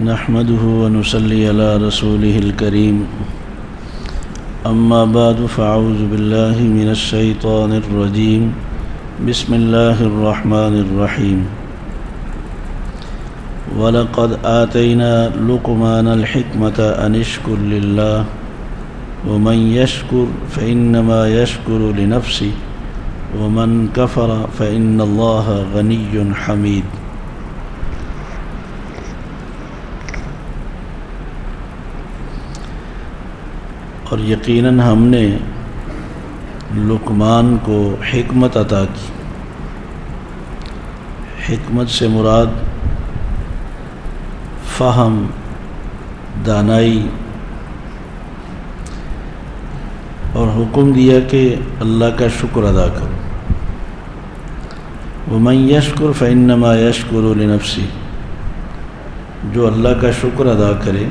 نحمده ونصلي على رسوله الكريم أما بعد فأعوذ بالله من الشيطان الرجيم بسم الله الرحمن الرحيم وَلَقَدْ آتَيْنَا لُقْمَانَ الْحِكْمَةَ أَنِ اشْكُرْ لِلَّهِ وَمَنْ يَشْكُرْ فَإِنَّمَا يَشْكُرُ لِنَفْسِهِ وَمَنْ كَفَرَ فَإِنَّ اللَّهَ غَنِيٌّ حَمِيدٌ۔ اور یقیناً ہم نے لقمان کو حکمت عطا کی۔ حکمت سے مراد فہم، دانائی، اور حکم دیا کہ اللہ کا شکر ادا کرو۔ وَمَن يَشْكُرْ فَإِنَّمَا يَشْكُرُ لِنَفْسِهِ، جو اللہ کا شکر ادا کرے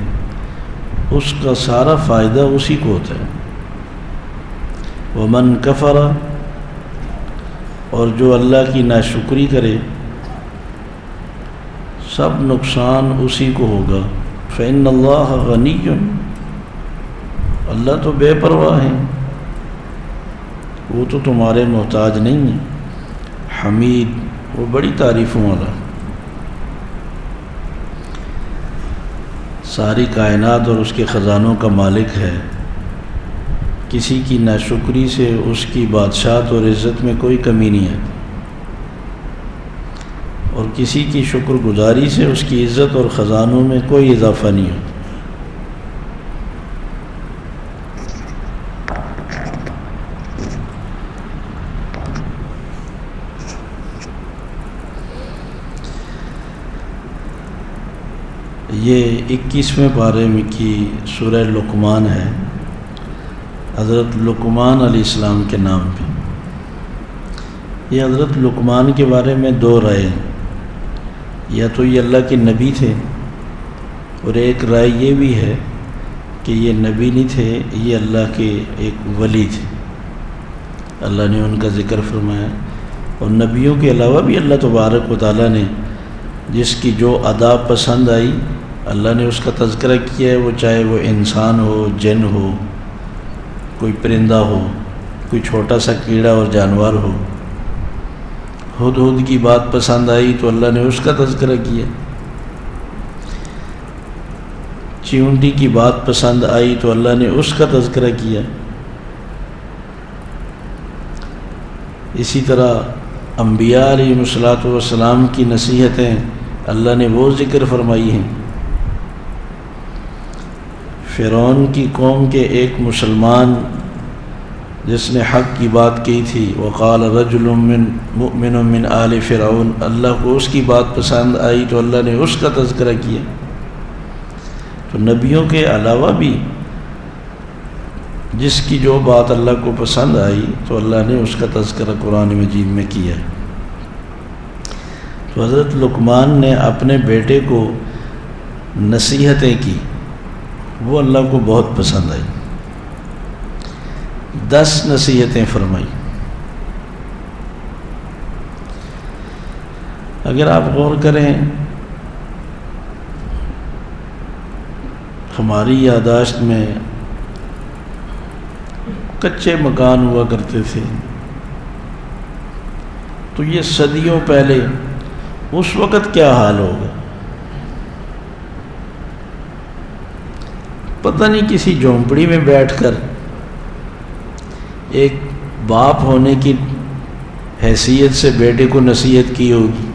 اس کا سارا فائدہ اسی کو ہوتا ہے۔ وَمَن كَفَرَ، اور جو اللہ کی ناشکری کرے سب نقصان اسی کو ہوگا۔ فَإِنَّ اللَّهَ غَنِيٌّ، اللہ تو بے پرواہ ہیں، وہ تو تمہارے محتاج نہیں ہیں۔ حمید، وہ بڑی تعریفوں والا، ساری کائنات اور اس کے خزانوں کا مالک ہے۔ کسی کی ناشکری سے اس کی بادشاہت اور عزت میں کوئی کمی نہیں ہے، اور کسی کی شکر گزاری سے اس کی عزت اور خزانوں میں کوئی اضافہ نہیں ہوتا۔ یہ 21ویں پارے میں کی سورہ لقمان ہے، حضرت لقمان علیہ السلام کے نام پہ۔ یہ حضرت لقمان کے بارے میں دو رائے ہیں، یا تو یہ اللہ کے نبی تھے، اور ایک رائے یہ بھی ہے کہ یہ نبی نہیں تھے، یہ اللہ کے ایک ولی تھے، اللہ نے ان کا ذکر فرمایا۔ اور نبیوں کے علاوہ بھی اللہ تبارک و تعالیٰ نے جس کی جو ادا پسند آئی اللہ نے اس کا تذکرہ کیا ہے، وہ چاہے وہ انسان ہو، جن ہو، کوئی پرندہ ہو، کوئی چھوٹا سا کیڑا اور جانور ہو۔ ہدہد کی بات پسند آئی تو اللہ نے اس کا تذکرہ کیا، چیونٹی کی بات پسند آئی تو اللہ نے اس کا تذکرہ کیا۔ اسی طرح انبیاء علیہ السلام کی نصیحتیں اللہ نے وہ ذکر فرمائی ہیں۔ فرعون کی قوم کے ایک مسلمان جس نے حق کی بات کی تھی، وقال رجل مؤمن من آل فرعون، اللہ کو اس کی بات پسند آئی تو اللہ نے اس کا تذکرہ کیا۔ تو نبیوں کے علاوہ بھی جس کی جو بات اللہ کو پسند آئی تو اللہ نے اس کا تذکرہ قرآن مجید میں کیا ہے۔ تو حضرت لقمان نے اپنے بیٹے کو نصیحتیں کی، وہ اللہ کو بہت پسند آئی، 10 نصیحتیں فرمائی۔ اگر آپ غور کریں، ہماری یادداشت میں کچے مکان ہوا کرتے تھے، تو یہ صدیوں پہلے اس وقت کیا حال ہوگا، پتہ نہیں۔ کسی جھونپڑی میں بیٹھ کر ایک باپ ہونے کی حیثیت سے بیٹے کو نصیحت کی ہوگی،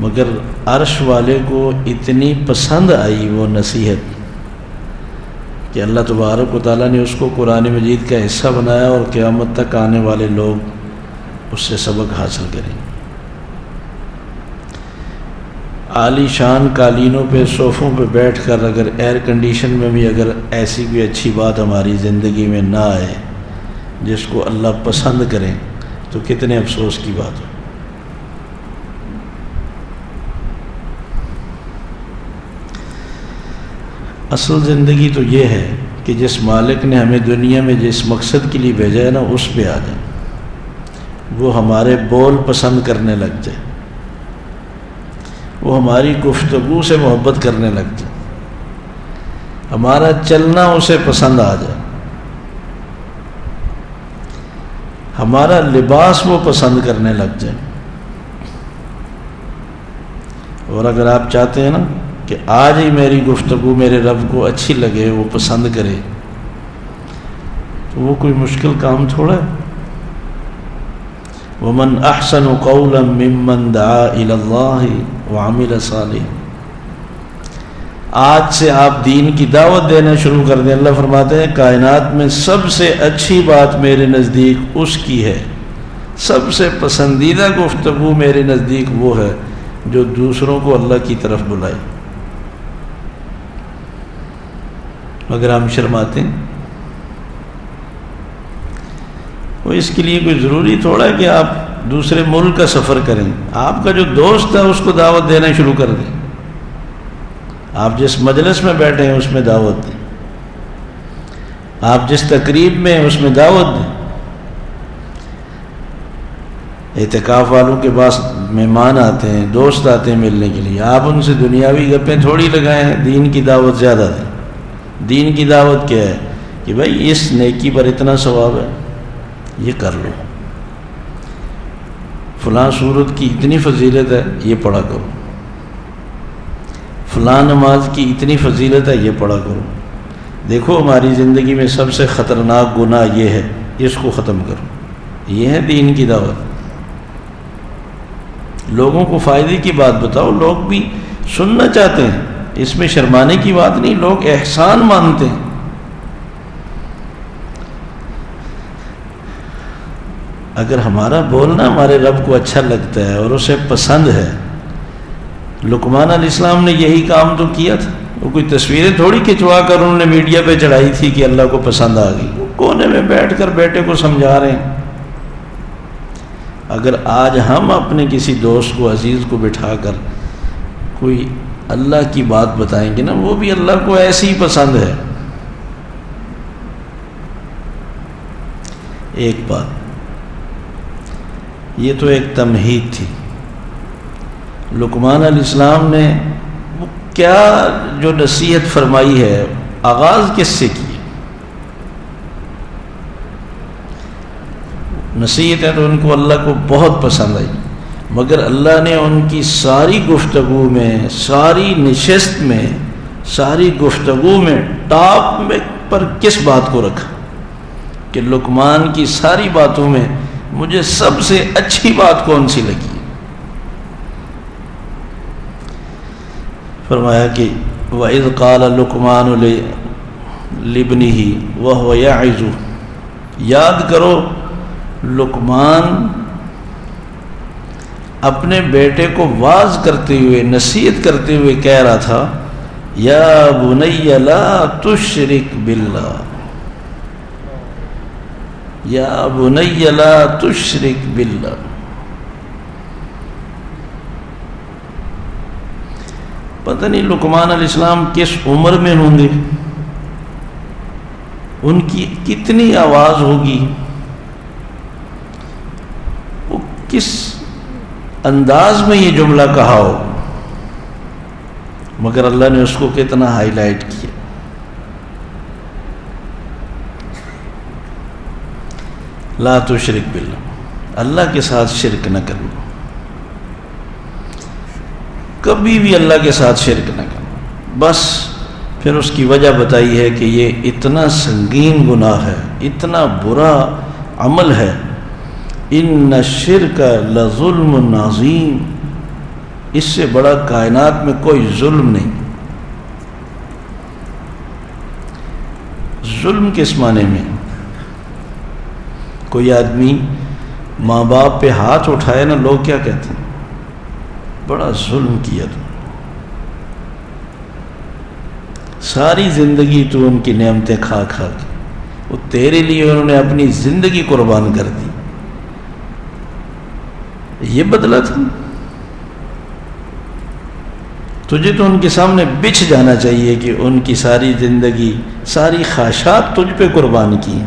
مگر عرش والے کو اتنی پسند آئی وہ نصیحت کہ اللہ تبارک و تعالیٰ نے اس کو قرآن مجید کا حصہ بنایا، اور قیامت تک آنے والے لوگ اس سے سبق حاصل کریں۔ عالی شان قالینوں پہ، صوفوں پہ بیٹھ کر اگر ایئر کنڈیشن میں بھی اگر ایسی کوئی اچھی بات ہماری زندگی میں نہ آئے جس کو اللہ پسند کرے تو کتنے افسوس کی بات ہو۔ اصل زندگی تو یہ ہے کہ جس مالک نے ہمیں دنیا میں جس مقصد کے لیے بھیجا ہے نا، اس پہ آ جائیں، وہ ہمارے بول پسند کرنے لگ جائے، وہ ہماری گفتگو سے محبت کرنے لگ جائے، ہمارا چلنا اسے پسند آ جائے، ہمارا لباس وہ پسند کرنے لگ جائے۔ اور اگر آپ چاہتے ہیں نا کہ آج ہی میری گفتگو میرے رب کو اچھی لگے، وہ پسند کرے، تو وہ کوئی مشکل کام تھوڑا ہے۔ وَمَنْ أَحْسَنُ قَوْلًا مِّمَّنْ دَعَا إِلَى اللَّهِ وَعَمِلَ صَالِحًا۔ آج سے آپ دین کی دعوت دینا شروع کر دیں۔ اللہ فرماتے ہیں کائنات میں سب سے اچھی بات میرے نزدیک اس کی ہے، سب سے پسندیدہ گفتگو میرے نزدیک وہ ہے جو دوسروں کو اللہ کی طرف بلائے۔ مگر ہم شرماتے ہیں۔ وہ اس کے لیے کوئی ضروری تھوڑا ہے کہ آپ دوسرے ملک کا سفر کریں، آپ کا جو دوست ہے اس کو دعوت دینا شروع کر دیں، آپ جس مجلس میں بیٹھے ہیں اس میں دعوت دیں، آپ جس تقریب میں ہیں اس میں دعوت دیں۔ اعتکاف والوں کے پاس مہمان آتے ہیں، دوست آتے ہیں ملنے کے لیے، آپ ان سے دنیاوی گپیں تھوڑی لگائیں، دین کی دعوت زیادہ دیں۔ دین کی دعوت کیا ہے کہ بھائی اس نیکی پر اتنا ثواب ہے، یہ کر لو، فلاں سورت کی اتنی فضیلت ہے، یہ پڑھا کرو، فلاں نماز کی اتنی فضیلت ہے، یہ پڑھا کرو، دیکھو ہماری زندگی میں سب سے خطرناک گناہ یہ ہے، اس کو ختم کرو۔ یہ ہے دین کی دعوت۔ لوگوں کو فائدے کی بات بتاؤ، لوگ بھی سننا چاہتے ہیں، اس میں شرمانے کی بات نہیں، لوگ احسان مانتے ہیں۔ اگر ہمارا بولنا ہمارے رب کو اچھا لگتا ہے اور اسے پسند ہے، لقمان علیہ السلام نے یہی کام تو کیا تھا، وہ کوئی تصویریں تھوڑی کھنچوا کر انہوں نے میڈیا پہ چڑھائی تھی کہ اللہ کو پسند آ گئی، وہ کونے میں بیٹھ کر بیٹے کو سمجھا رہے ہیں۔ اگر آج ہم اپنے کسی دوست کو، عزیز کو بٹھا کر کوئی اللہ کی بات بتائیں گے نا، وہ بھی اللہ کو ایسی ہی پسند ہے۔ ایک بات، یہ تو ایک تمہید تھی، لقمان علیہ السلام نے وہ کیا جو نصیحت فرمائی ہے، آغاز کس سے کی؟ نصیحتیں تو ان کو اللہ کو بہت پسند آئی، مگر اللہ نے ان کی ساری گفتگو میں، ساری نشست میں، ساری گفتگو میں ٹاپ میں پر کس بات کو رکھا کہ لقمان کی ساری باتوں میں مجھے سب سے اچھی بات کون سی لگی؟ فرمایا کہ وَإِذْ قَالَ لُقْمَانُ لِابْنِهِ وَهُوَ يَعِظُهُ، یاد کرو لقمان اپنے بیٹے کو واعظ کرتے ہوئے، نصیحت کرتے ہوئے کہہ رہا تھا، یا بنی لا تشرک باللہ، یا بنی لا تشرک باللہ۔ پتہ نہیں لقمان علیہ السلام کس عمر میں ہوں گے، ان کی کتنی آواز ہوگی، وہ کس انداز میں یہ جملہ کہا ہو، مگر اللہ نے اس کو کتنا ہائی لائٹ کیا۔ لا تشرک باللہ، اللہ کے ساتھ شرک نہ کرنا، کبھی بھی اللہ کے ساتھ شرک نہ کرنا۔ بس پھر اس کی وجہ بتائی ہے کہ یہ اتنا سنگین گناہ ہے، اتنا برا عمل ہے، ان الشرک لظلم عظیم، اس سے بڑا کائنات میں کوئی ظلم نہیں۔ ظلم کس معنی میں؟ کوئی آدمی ماں باپ پہ ہاتھ اٹھائے نا، لوگ کیا کہتے ہیں؟ بڑا ظلم کیا تو، ساری زندگی تو ان کی نعمتیں کھا کھا کے، وہ تیرے لیے انہوں نے اپنی زندگی قربان کر دی، یہ بدلہ تھا؟ تجھے تو ان کے سامنے بچھ جانا چاہیے کہ ان کی ساری زندگی، ساری خواہشات تجھ پہ قربان کی ہیں،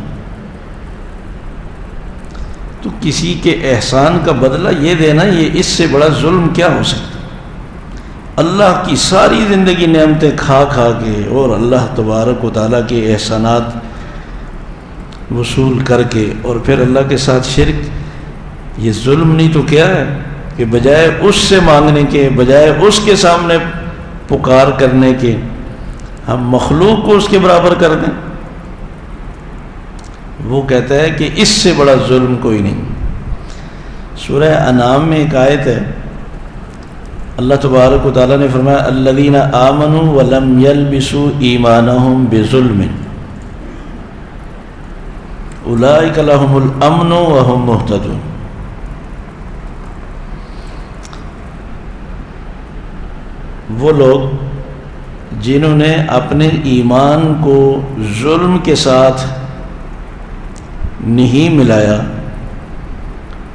تو کسی کے احسان کا بدلہ یہ دینا، یہ اس سے بڑا ظلم کیا ہو سکتا؟ اللہ کی ساری زندگی نعمتیں کھا کھا کے اور اللہ تبارک و تعالیٰ کے احسانات وصول کر کے اور پھر اللہ کے ساتھ شرک، یہ ظلم نہیں تو کیا ہے کہ بجائے اس سے مانگنے کے، بجائے اس کے سامنے پکار کرنے کے، ہم مخلوق کو اس کے برابر کر دیں۔ وہ کہتا ہے کہ اس سے بڑا ظلم کوئی نہیں۔ سورہ انعام میں ایک آیت ہے، اللہ تبارک و تعالیٰ نے فرمایا الذین آمنوا ولم یلبسوا ایمانہم بظلم اولئک لہم الامن وہم مہتدون۔ وہ لوگ جنہوں نے اپنے ایمان کو ظلم کے ساتھ نہیں ملایا،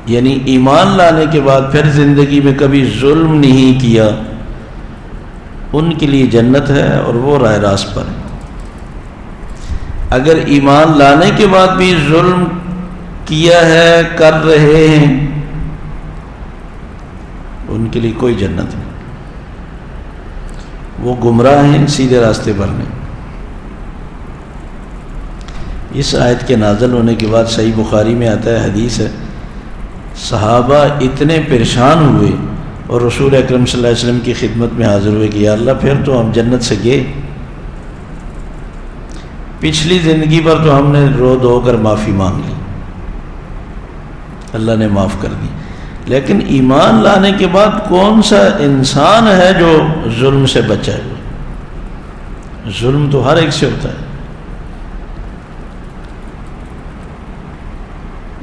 یعنی ایمان لانے کے بعد پھر زندگی میں کبھی ظلم نہیں کیا، ان کے لیے جنت ہے اور وہ راہ راست پر ہے۔ اگر ایمان لانے کے بعد بھی ظلم کیا ہے، کر رہے ہیں، ان کے لیے کوئی جنت نہیں، وہ گمراہ ہیں، سیدھے راستے پر نہیں۔ اس آیت کے نازل ہونے کے بعد صحیح بخاری میں آتا ہے، حدیث ہے، صحابہ اتنے پریشان ہوئے اور رسول اکرم صلی اللہ علیہ وسلم کی خدمت میں حاضر ہوئے کہ یا اللہ پھر تو ہم جنت سے گئے، پچھلی زندگی پر تو ہم نے رو دھو کر معافی مانگ لی، اللہ نے معاف کر دی، لیکن ایمان لانے کے بعد کون سا انسان ہے جو ظلم سے بچا ہے؟ ظلم تو ہر ایک سے ہوتا ہے،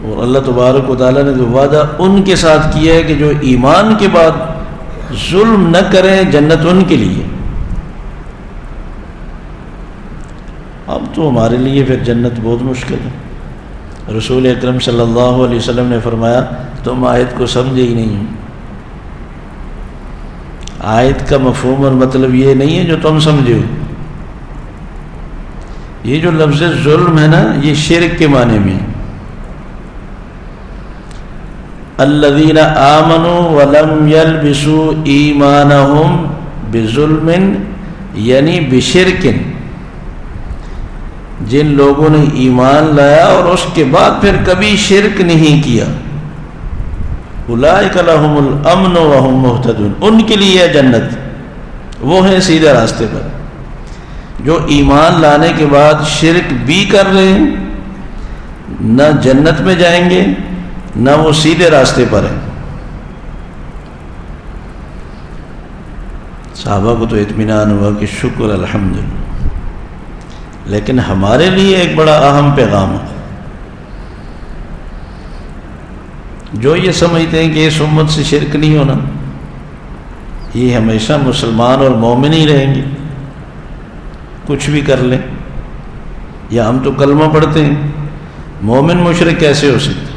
اور اللہ تبارک و تعالیٰ نے جو وعدہ ان کے ساتھ کیا ہے کہ جو ایمان کے بعد ظلم نہ کریں، جنت ان کے لیے۔ اب تو ہمارے لیے پھر جنت بہت مشکل ہے۔ رسول اکرم صلی اللہ علیہ وسلم نے فرمایا تم آیت کو سمجھے ہی نہیں ہو، آیت کا مفہوم اور مطلب یہ نہیں ہے جو تم سمجھے ہو۔ یہ جو لفظ ظلم ہے نا، یہ شرک کے معنی میں ہے۔ الذین آمنوا ولم یلبسوا ایمانہم بظلم یعنی بشرک، جن لوگوں نے ایمان لایا اور اس کے بعد پھر کبھی شرک نہیں کیا، اولئک لہم الامن وہم مہتدون، ان کے لیے ہے جنت، وہ ہیں سیدھے راستے پر۔ جو ایمان لانے کے بعد شرک بھی کر رہے ہیں، نہ جنت میں جائیں گے نہ وہ سیدھے راستے پر ہیں۔ صحابہ کو تو اطمینان ہوا کہ شکر الحمدللہ، لیکن ہمارے لیے ایک بڑا اہم پیغام ہے۔ جو یہ سمجھتے ہیں کہ اس امت سے شرک نہیں ہونا، یہ ہمیشہ مسلمان اور مومن ہی رہیں گے، کچھ بھی کر لیں، یا ہم تو کلمہ پڑھتے ہیں، مومن مشرک کیسے ہو سکتے؟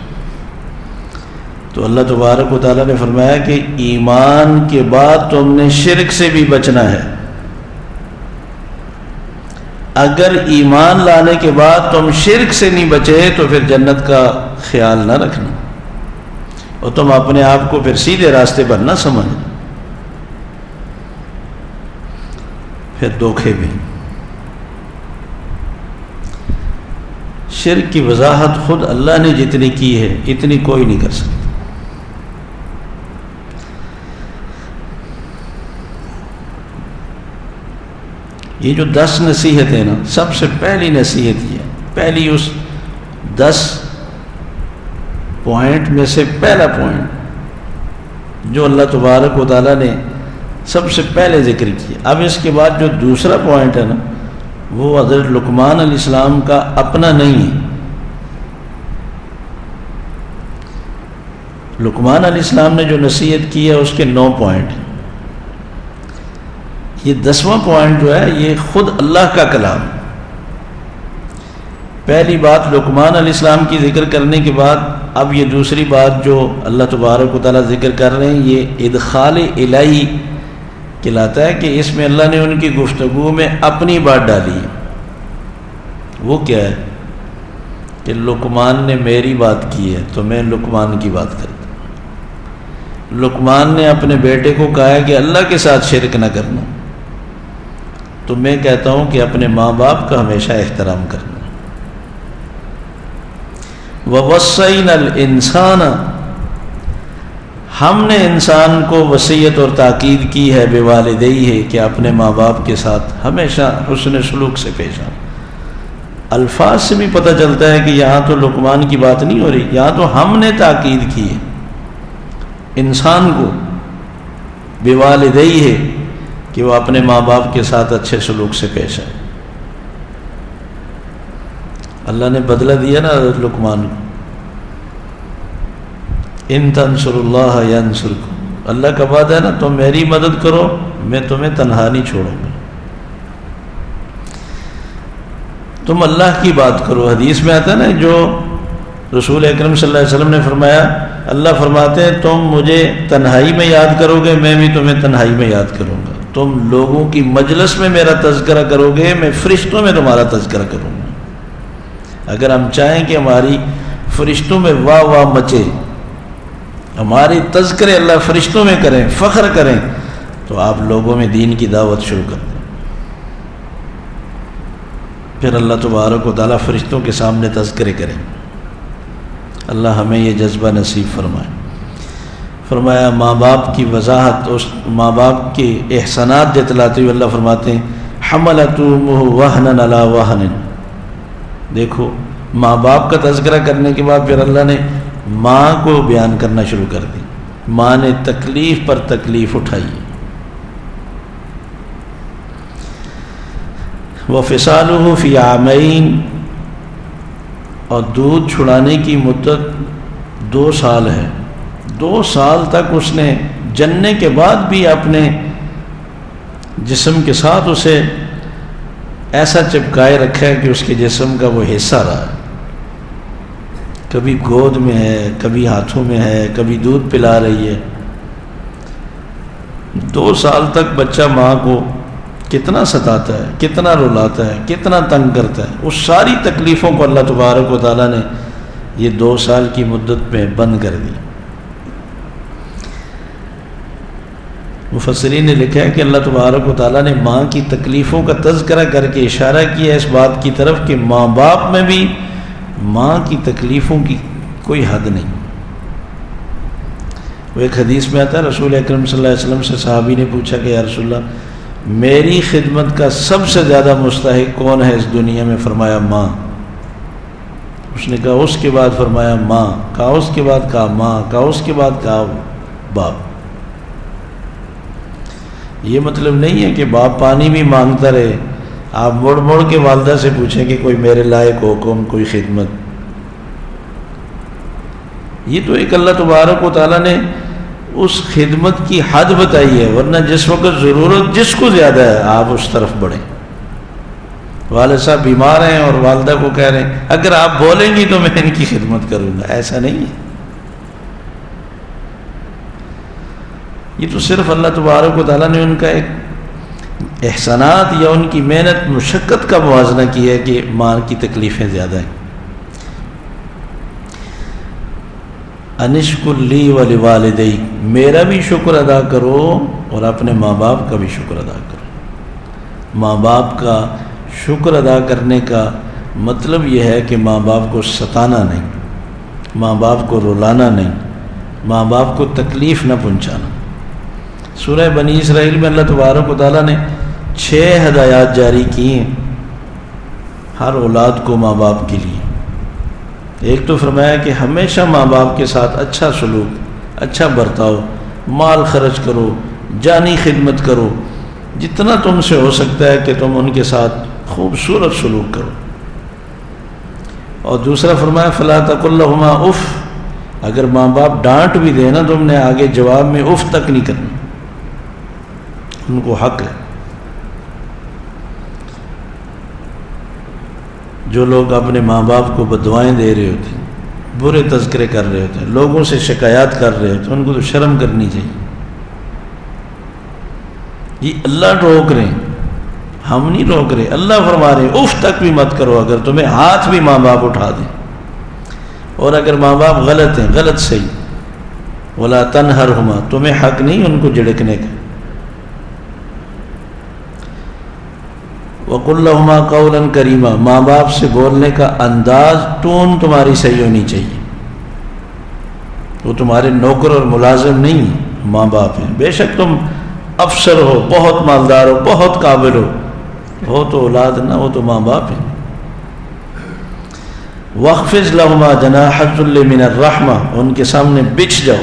تو اللہ تبارک و تعالیٰ نے فرمایا کہ ایمان کے بعد تم نے شرک سے بھی بچنا ہے۔ اگر ایمان لانے کے بعد تم شرک سے نہیں بچے تو پھر جنت کا خیال نہ رکھنا، اور تم اپنے آپ کو پھر سیدھے راستے پر نہ سمجھنا، پھر دھوکے بھی۔ شرک کی وضاحت خود اللہ نے جتنی کی ہے اتنی کوئی نہیں کر سکتا۔ یہ جو 10 نصیحتیں نا، سب سے پہلی نصیحت یہ ہے، پہلی اس 10 پوائنٹ میں سے پہلا پوائنٹ جو اللہ تبارک و تعالیٰ نے سب سے پہلے ذکر کیا۔ اب اس کے بعد جو دوسرا پوائنٹ ہے نا، وہ حضرت لقمان علیہ السلام کا اپنا نہیں ہے۔ لقمان علیہ السلام نے جو نصیحت کی ہے اس کے 9 پوائنٹ ہیں۔ یہ 10واں پوائنٹ جو ہے یہ خود اللہ کا کلام۔ پہلی بات لقمان علیہ السلام کی ذکر کرنے کے بعد اب یہ دوسری بات جو اللہ تبارک و تعالیٰ ذکر کر رہے ہیں، یہ ادخال الہی کہلاتا ہے کہ اس میں اللہ نے ان کی گفتگو میں اپنی بات ڈالی ہے۔ وہ کیا ہے کہ لقمان نے میری بات کی ہے تو میں لقمان کی بات کرتا ہوں۔ لقمان نے اپنے بیٹے کو کہا ہے کہ اللہ کے ساتھ شرک نہ کرنا، تو میں کہتا ہوں کہ اپنے ماں باپ کا ہمیشہ احترام کرنا۔ وَوَصَّيْنَا الْإِنسَانَ، ہم نے انسان کو وصیت اور تاکید کی ہے بِوَالِدَيْهِ کہ اپنے ماں باپ کے ساتھ ہمیشہ حسن سلوک سے پیش آئیں۔ الفاظ سے بھی پتہ چلتا ہے کہ یہاں تو لقمان کی بات نہیں ہو رہی، یہاں تو ہم نے تاکید کی ہے انسان کو بِوَالِدَيْهِ کہ وہ اپنے ماں باپ کے ساتھ اچھے سلوک سے پیش آئے۔ اللہ نے بدلہ دیا نا حضرت لقمان کو، ان تنصر اللہ ینصرکم، اللہ کا وعدہ ہے نا تم میری مدد کرو میں تمہیں تنہا نہیں چھوڑوں گا، تم اللہ کی بات کرو۔ حدیث میں آتا ہے نا جو رسول اکرم صلی اللہ علیہ وسلم نے فرمایا، اللہ فرماتے ہیں تم مجھے تنہائی میں یاد کرو گے میں بھی تمہیں تنہائی میں یاد کروں گا، تم لوگوں کی مجلس میں میرا تذکرہ کرو گے میں فرشتوں میں تمہارا تذکرہ کروں گا۔ اگر ہم چاہیں کہ ہماری فرشتوں میں واہ واہ مچے، ہماری تذکرے اللہ فرشتوں میں کریں، فخر کریں، تو آپ لوگوں میں دین کی دعوت شروع کر دیں، پھر اللہ تبارک و تعالیٰ فرشتوں کے سامنے تذکرے کریں۔ اللہ ہمیں یہ جذبہ نصیب فرمائے۔ فرمایا ماں باپ کی وضاحت، اس ماں باپ کے احسانات جتلاتے ہوئے اللہ فرماتے ہیں حملتہ وہنا علی وہن، دیکھو ماں باپ کا تذکرہ کرنے کے بعد پھر اللہ نے ماں کو بیان کرنا شروع کر دی، ماں نے تکلیف پر تکلیف اٹھائی۔ وَفِصَالُهُ فِي عَامَيْنِ، اور دودھ چھڑانے کی مدت 2 سال ہے، 2 سال تک اس نے جننے کے بعد بھی اپنے جسم کے ساتھ اسے ایسا چپکائے رکھا ہے کہ اس کے جسم کا وہ حصہ رہا ہے، کبھی گود میں ہے کبھی ہاتھوں میں ہے کبھی دودھ پلا رہی ہے۔ 2 سال تک بچہ ماں کو کتنا ستاتا ہے، کتنا رلاتا ہے، کتنا تنگ کرتا ہے، اس ساری تکلیفوں کو اللہ تبارک و تعالیٰ نے یہ 2 سال کی مدت میں بند کر دی۔ مفسرین نے لکھا ہے کہ اللہ تبارک و تعالیٰ نے ماں کی تکلیفوں کا تذکرہ کر کے اشارہ کیا اس بات کی طرف کہ ماں باپ میں بھی ماں کی تکلیفوں کی کوئی حد نہیں۔ وہ ایک حدیث میں آتا ہے رسول اکرم صلی اللہ علیہ وسلم سے صحابی نے پوچھا کہ یا رسول اللہ میری خدمت کا سب سے زیادہ مستحق کون ہے اس دنیا میں؟ فرمایا ماں۔ اس نے کہا اس کے بعد؟ فرمایا ماں۔ کہا اس کے بعد؟ کہا ماں۔ کہا اس کے بعد؟ کہا باپ۔ یہ مطلب نہیں ہے کہ باپ پانی بھی مانگتا رہے، آپ مڑ مڑ کے والدہ سے پوچھیں کہ کوئی میرے لائق حکم، کوئی خدمت۔ یہ تو ایک اللہ تبارک و تعالیٰ نے اس خدمت کی حد بتائی ہے، ورنہ جس وقت ضرورت جس کو زیادہ ہے آپ اس طرف بڑھیں۔ والد صاحب بیمار ہیں اور والدہ کو کہہ رہے ہیں اگر آپ بولیں گی تو میں ان کی خدمت کروں گا، ایسا نہیں ہے۔ یہ تو صرف اللہ تبارک و تعالیٰ نے ان کا ایک احسانات یا ان کی محنت مشقت کا موازنہ کیا ہے کہ ماں کی تکلیفیں زیادہ ہیں۔ انشکر لی ولوالدیک، میرا بھی شکر ادا کرو اور اپنے ماں باپ کا بھی شکر ادا کرو۔ ماں باپ کا شکر ادا کرنے کا مطلب یہ ہے کہ ماں باپ کو ستانا نہیں، ماں باپ کو رلانا نہیں، ماں باپ کو تکلیف نہ پہنچانا۔ سورہ بنی اسرائیل میں اللہ تبارک و تعالیٰ نے 6 ہدایات جاری کی ہیں ہر اولاد کو ماں باپ کے لیے۔ ایک تو فرمایا کہ ہمیشہ ماں باپ کے ساتھ اچھا سلوک، اچھا برتاؤ، مال خرچ کرو، جانی خدمت کرو، جتنا تم سے ہو سکتا ہے کہ تم ان کے ساتھ خوبصورت سلوک کرو۔ اور دوسرا فرمایا فلا تقل لہما اف، اگر ماں باپ ڈانٹ بھی دے نا تم نے آگے جواب میں اف تک نہیں کرنا، ان کو حق ہے۔ جو لوگ اپنے ماں باپ کو بددعائیں دے رہے ہوتے ہیں، برے تذکرے کر رہے ہوتے ہیں، لوگوں سے شکایات کر رہے ہوتے ہیں، ان کو تو شرم کرنی چاہیے۔ یہ اللہ روک رہے ہیں، ہم نہیں روک رہے، اللہ فرما رہے ہیں اف تک بھی مت کرو اگر تمہیں ہاتھ بھی ماں باپ اٹھا دیں۔ اور اگر ماں باپ غلط ہیں، غلط صحیح، ولا تنہرہما، تمہیں حق نہیں ان کو جھڑکنے کا. وقل لہما قولا کریما، ماں باپ سے بولنے کا انداز، ٹون تمہاری صحیح ہونی چاہیے. وہ تمہارے نوکر اور ملازم نہیں، ماں باپ ہیں. بے شک تم افسر ہو، بہت مالدار ہو، بہت قابل ہو تو اولاد نہ، وہ تو ماں باپ ہیں. واخفض لہما جناح الذل من الرحمہ، ان کے سامنے بچھ جاؤ.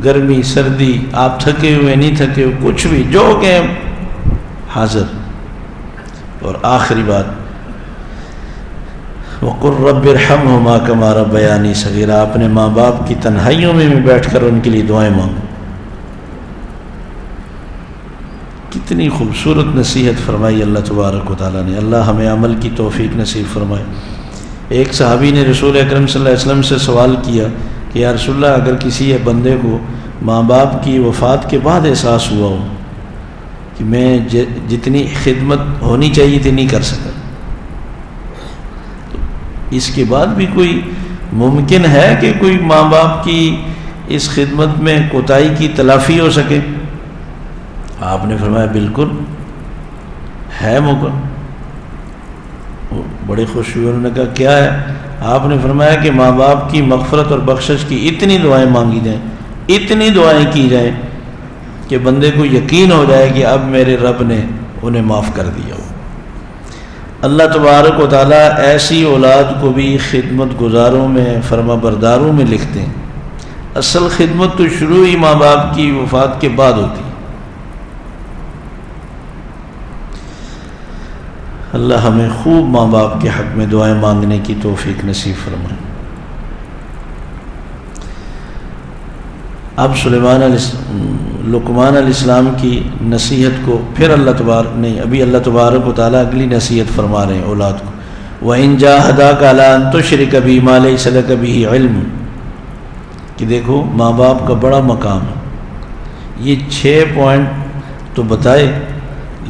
گرمی سردی، آپ تھکے ہوئے نہیں تھکے ہوئے، کچھ بھی جو کہ حاضر. اور آخری بات، وقل رب ارحمہما کما ربیانی صغیرا، اپنے ماں باپ کی تنہائیوں میں بیٹھ کر ان کے لیے دعائیں مانگو. کتنی خوبصورت نصیحت فرمائی اللہ تبارک و تعالیٰ نے. اللہ ہمیں عمل کی توفیق نصیب فرمائے. ایک صحابی نے رسول اکرم صلی اللہ علیہ وسلم سے سوال کیا کہ یا رسول اللہ، اگر کسی بندے کو ماں باپ کی وفات کے بعد احساس ہوا ہو کہ میں جتنی خدمت ہونی چاہیے تھی نہیں کر سکا، تو اس کے بعد بھی کوئی ممکن ہے کہ کوئی ماں باپ کی اس خدمت میں کوتاہی کی تلافی ہو سکے؟ آپ نے فرمایا بالکل ہے موقع. بڑے خوش ہوئے. انہوں نے کہا کیا ہے؟ آپ نے فرمایا کہ ماں باپ کی مغفرت اور بخشش کی اتنی دعائیں مانگی جائیں، اتنی دعائیں کی جائیں کہ بندے کو یقین ہو جائے کہ اب میرے رب نے انہیں معاف کر دیا ہو. اللہ تبارک و تعالیٰ ایسی اولاد کو بھی خدمت گزاروں میں، فرما برداروں میں لکھتے ہیں. اصل خدمت تو شروع ہی ماں باپ کی وفات کے بعد ہوتی ہے. اللہ ہمیں خوب ماں باپ کے حق میں دعائیں مانگنے کی توفیق نصیب فرمائے. اب لقمان علیہ السلام کی نصیحت کو پھر اللہ تبارک و تعالیٰ اگلی نصیحت فرما رہے ہیں اولاد کو. وَإِن جَاهَدَاكَ عَلَىٰ أَن تُشْرِكَ بِي مَا لَيْسَ لَكَ بِهِ عِلْمٌ، کہ دیکھو ماں باپ کا بڑا مقام ہے. یہ 6 پوائنٹ تو بتائے،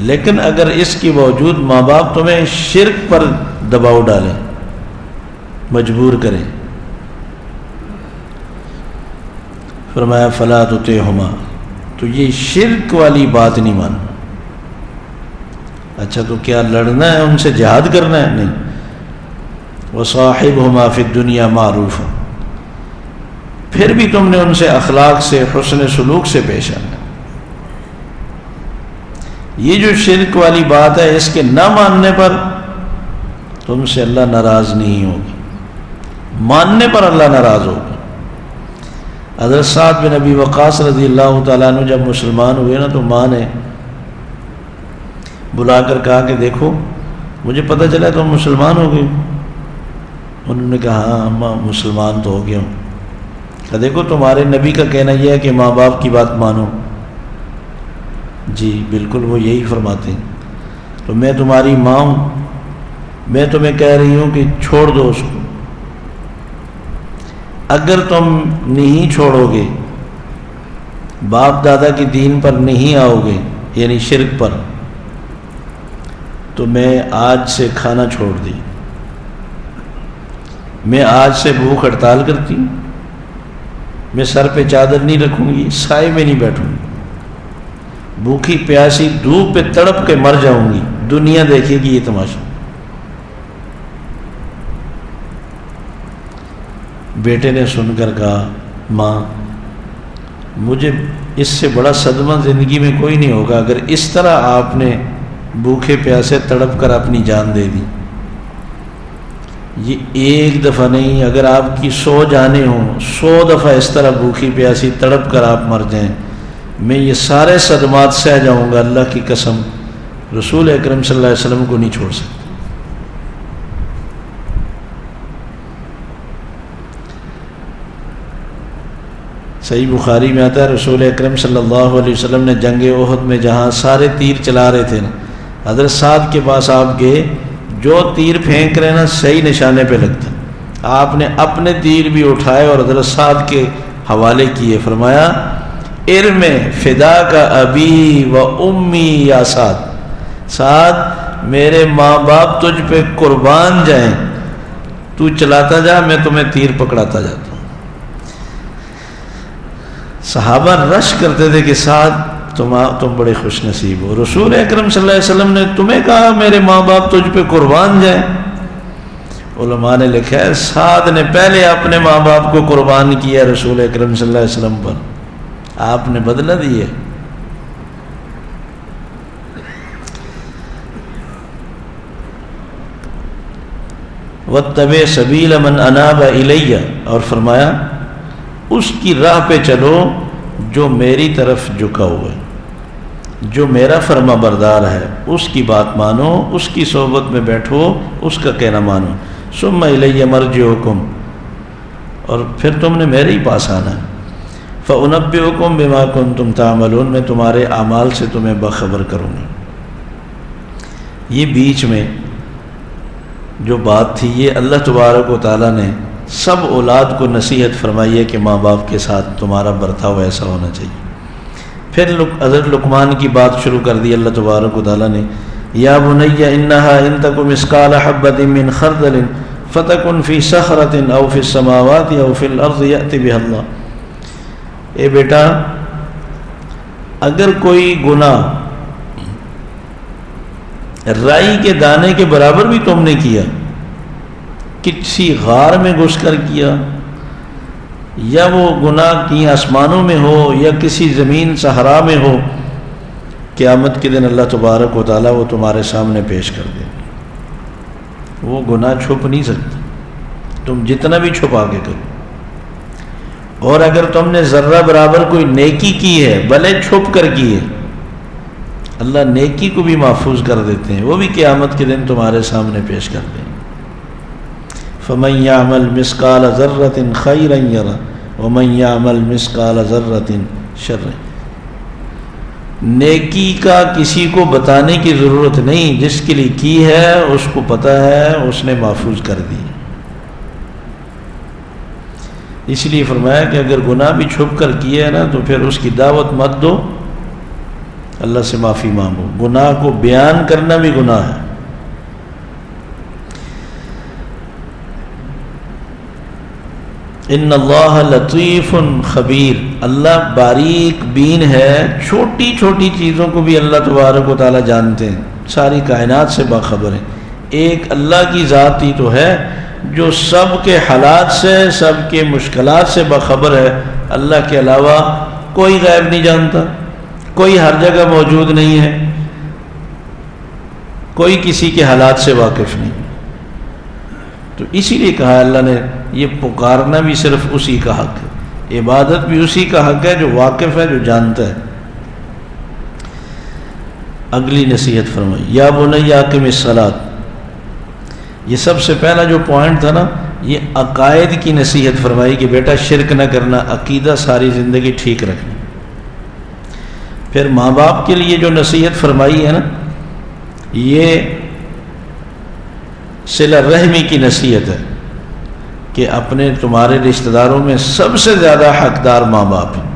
لیکن اگر اس کے باوجود ماں باپ تمہیں شرک پر دباؤ ڈالیں، مجبور کریں، فرمایا فلا تطعهما، تو یہ شرک والی بات نہیں ماننا. اچھا تو کیا لڑنا ہے ان سے، جہاد کرنا ہے؟ نہیں. وصاحبهما فی الدنیا معروفا، پھر بھی تم نے ان سے اخلاق سے، حسن سلوک سے پیش آنا. یہ جو شرک والی بات ہے، اس کے نہ ماننے پر تم سے اللہ ناراض نہیں ہوگی، ماننے پر اللہ ناراض ہوگا. حضرت سعد بن ابی وقاص رضی اللہ تعالیٰ عنہ جب مسلمان ہوئے نا، تو ماں نے بلا کر کہا کہ دیکھو مجھے پتہ چلا تم مسلمان ہو گئے. انہوں نے کہا ہاں اماں مسلمان تو ہو گیا ہوں. کہا دیکھو تمہارے نبی کا کہنا یہ ہے کہ ماں باپ کی بات مانو. جی بالکل وہ یہی فرماتے ہیں. تو میں تمہاری ماں ہوں، میں تمہیں کہہ رہی ہوں کہ چھوڑ دو اس کو. اگر تم نہیں چھوڑو گے، باپ دادا کی دین پر نہیں آؤ گے، یعنی شرک پر، تو میں آج سے کھانا چھوڑ دی، میں آج سے بھوک ہڑتال کرتی ہوں، میں سر پہ چادر نہیں رکھوں گی، سائے میں نہیں بیٹھوں گی، بھوکی پیاسی دھوپ پہ تڑپ کے مر جاؤں گی، دنیا دیکھے گی یہ تماشا. بیٹے نے سن کر کہا ماں مجھے اس سے بڑا صدمہ زندگی میں کوئی نہیں ہوگا اگر اس طرح آپ نے بھوکے پیاسے تڑپ کر اپنی جان دے دی. یہ ایک دفعہ نہیں، اگر آپ کی 100 جانیں ہوں، 100 دفعہ اس طرح بھوکی پیاسی تڑپ کر آپ مر جائیں، میں یہ سارے صدمات سہ جاؤں گا، اللہ کی قسم رسول اکرم صلی اللہ علیہ وسلم کو نہیں چھوڑ سکتا. صحیح بخاری میں آتا ہے رسول اکرم صلی اللہ علیہ وسلم نے جنگ احد میں جہاں سارے تیر چلا رہے تھے نا، حضرت سعد کے پاس آپ گئے، جو تیر پھینک رہے نا صحیح نشانے پہ لگتا، آپ نے اپنے تیر بھی اٹھائے اور حضرت سعد کے حوالے کیے. فرمایا ارم فدا کا ابی و امی یا سعد، سعد میرے ماں باپ تجھ پہ قربان جائیں، تو چلاتا جا، میں تمہیں تیر پکڑاتا جاتا ہوں. صحابہ رش کرتے تھے کہ سعد تم بڑے خوش نصیب ہو، رسول اکرم صلی اللہ علیہ وسلم نے تمہیں کہا میرے ماں باپ تجھ پہ قربان جائیں۔ علماء نے لکھا ہے سعد نے پہلے اپنے ماں باپ کو قربان کیا رسول اکرم صلی اللہ علیہ وسلم پر، آپ نے بدلہ دیے۔ وَاتَّبِعْ سَبِيلَ مَنْ أَنَابَ إِلَيَّ، اور فرمایا اس کی راہ پہ چلو جو میری طرف جھکا ہوا ہے، جو میرا فرما بردار ہے، اس کی بات مانو، اس کی صحبت میں بیٹھو، اس کا کہنا مانو۔ ثُمَّ إِلَيَّ مَرْجِعُكُمْ، اور پھر تم نے میرے ہی پاس آنا ہے۔ فَأُنَبِّئُكُمْ بِمَا كُنْتُمْ تَعْمَلُونَ، میں تمہارے اعمال سے تمہیں باخبر کروں گا۔ یہ بیچ میں جو بات تھی یہ اللہ تبارک و تعالیٰ نے سب اولاد کو نصیحت فرمائی ہے کہ ماں باپ کے ساتھ تمہارا برتاؤ ایسا ہونا چاہیے۔ پھر حضرت لقمان کی بات شروع کر دی اللہ تبارک و تعالیٰ نے، یا بنی انہا ان تک مثقال حبۃ من خردل فتکن فی صخرۃ او فی السماوات او فی الارض یأتی بها اللہ، اے بیٹا اگر کوئی گناہ رائی کے دانے کے برابر بھی تم نے کیا، کسی غار میں گھس کر کیا، یا وہ گناہ کی آسمانوں میں ہو یا کسی زمین صحرا میں ہو، قیامت کے دن اللہ تبارک و تعالیٰ وہ تمہارے سامنے پیش کر دے، وہ گناہ چھپ نہیں سکتا، تم جتنا بھی چھپا کے کرو۔ اور اگر تم نے ذرہ برابر کوئی نیکی کی ہے بھلے چھپ کر کی ہے، اللہ نیکی کو بھی محفوظ کر دیتے ہیں، وہ بھی قیامت کے دن تمہارے سامنے پیش کر دیں۔ فَمَن يَعْمَلْ مِثْقَالَ ذَرَّةٍ خَيْرًا يَرَهُ وَمَن يَعْمَلْ مِثْقَالَ ذَرَّةٍ شَرًّا، نیکی کا کسی کو بتانے کی ضرورت نہیں، جس کے لیے کی ہے اس کو پتہ ہے، اس نے محفوظ کر دی۔ اس لیے فرمایا کہ اگر گناہ بھی چھپ کر کیے ہے نا تو پھر اس کی دعوت مت دو، اللہ سے معافی مانگو۔ گناہ کو بیان کرنا بھی گناہ ہے۔ ان اللہ لطیف خبیر، اللہ باریک بین ہے، چھوٹی چھوٹی چیزوں کو بھی اللہ تبارک و تعالیٰ جانتے ہیں، ساری کائنات سے باخبر ہیں۔ ایک اللہ کی ذات ہی تو ہے جو سب کے حالات سے، سب کے مشکلات سے باخبر ہے۔ اللہ کے علاوہ کوئی غیب نہیں جانتا، کوئی ہر جگہ موجود نہیں ہے، کوئی کسی کے حالات سے واقف نہیں۔ تو اسی لیے کہا اللہ نے یہ پکارنا بھی صرف اسی کا حق ہے، عبادت بھی اسی کا حق ہے جو واقف ہے، جو جانتا ہے۔ اگلی نصیحت فرمائی، یا بنی اقم الصلاۃ، یہ سب سے پہلا جو پوائنٹ تھا نا، یہ عقائد کی نصیحت فرمائی کہ بیٹا شرک نہ کرنا، عقیدہ ساری زندگی ٹھیک رکھنا۔ پھر ماں باپ کے لیے جو نصیحت فرمائی ہے نا، یہ صلہ رحمی کی نصیحت ہے کہ اپنے تمہارے رشتہ داروں میں سب سے زیادہ حقدار ماں باپ ہیں۔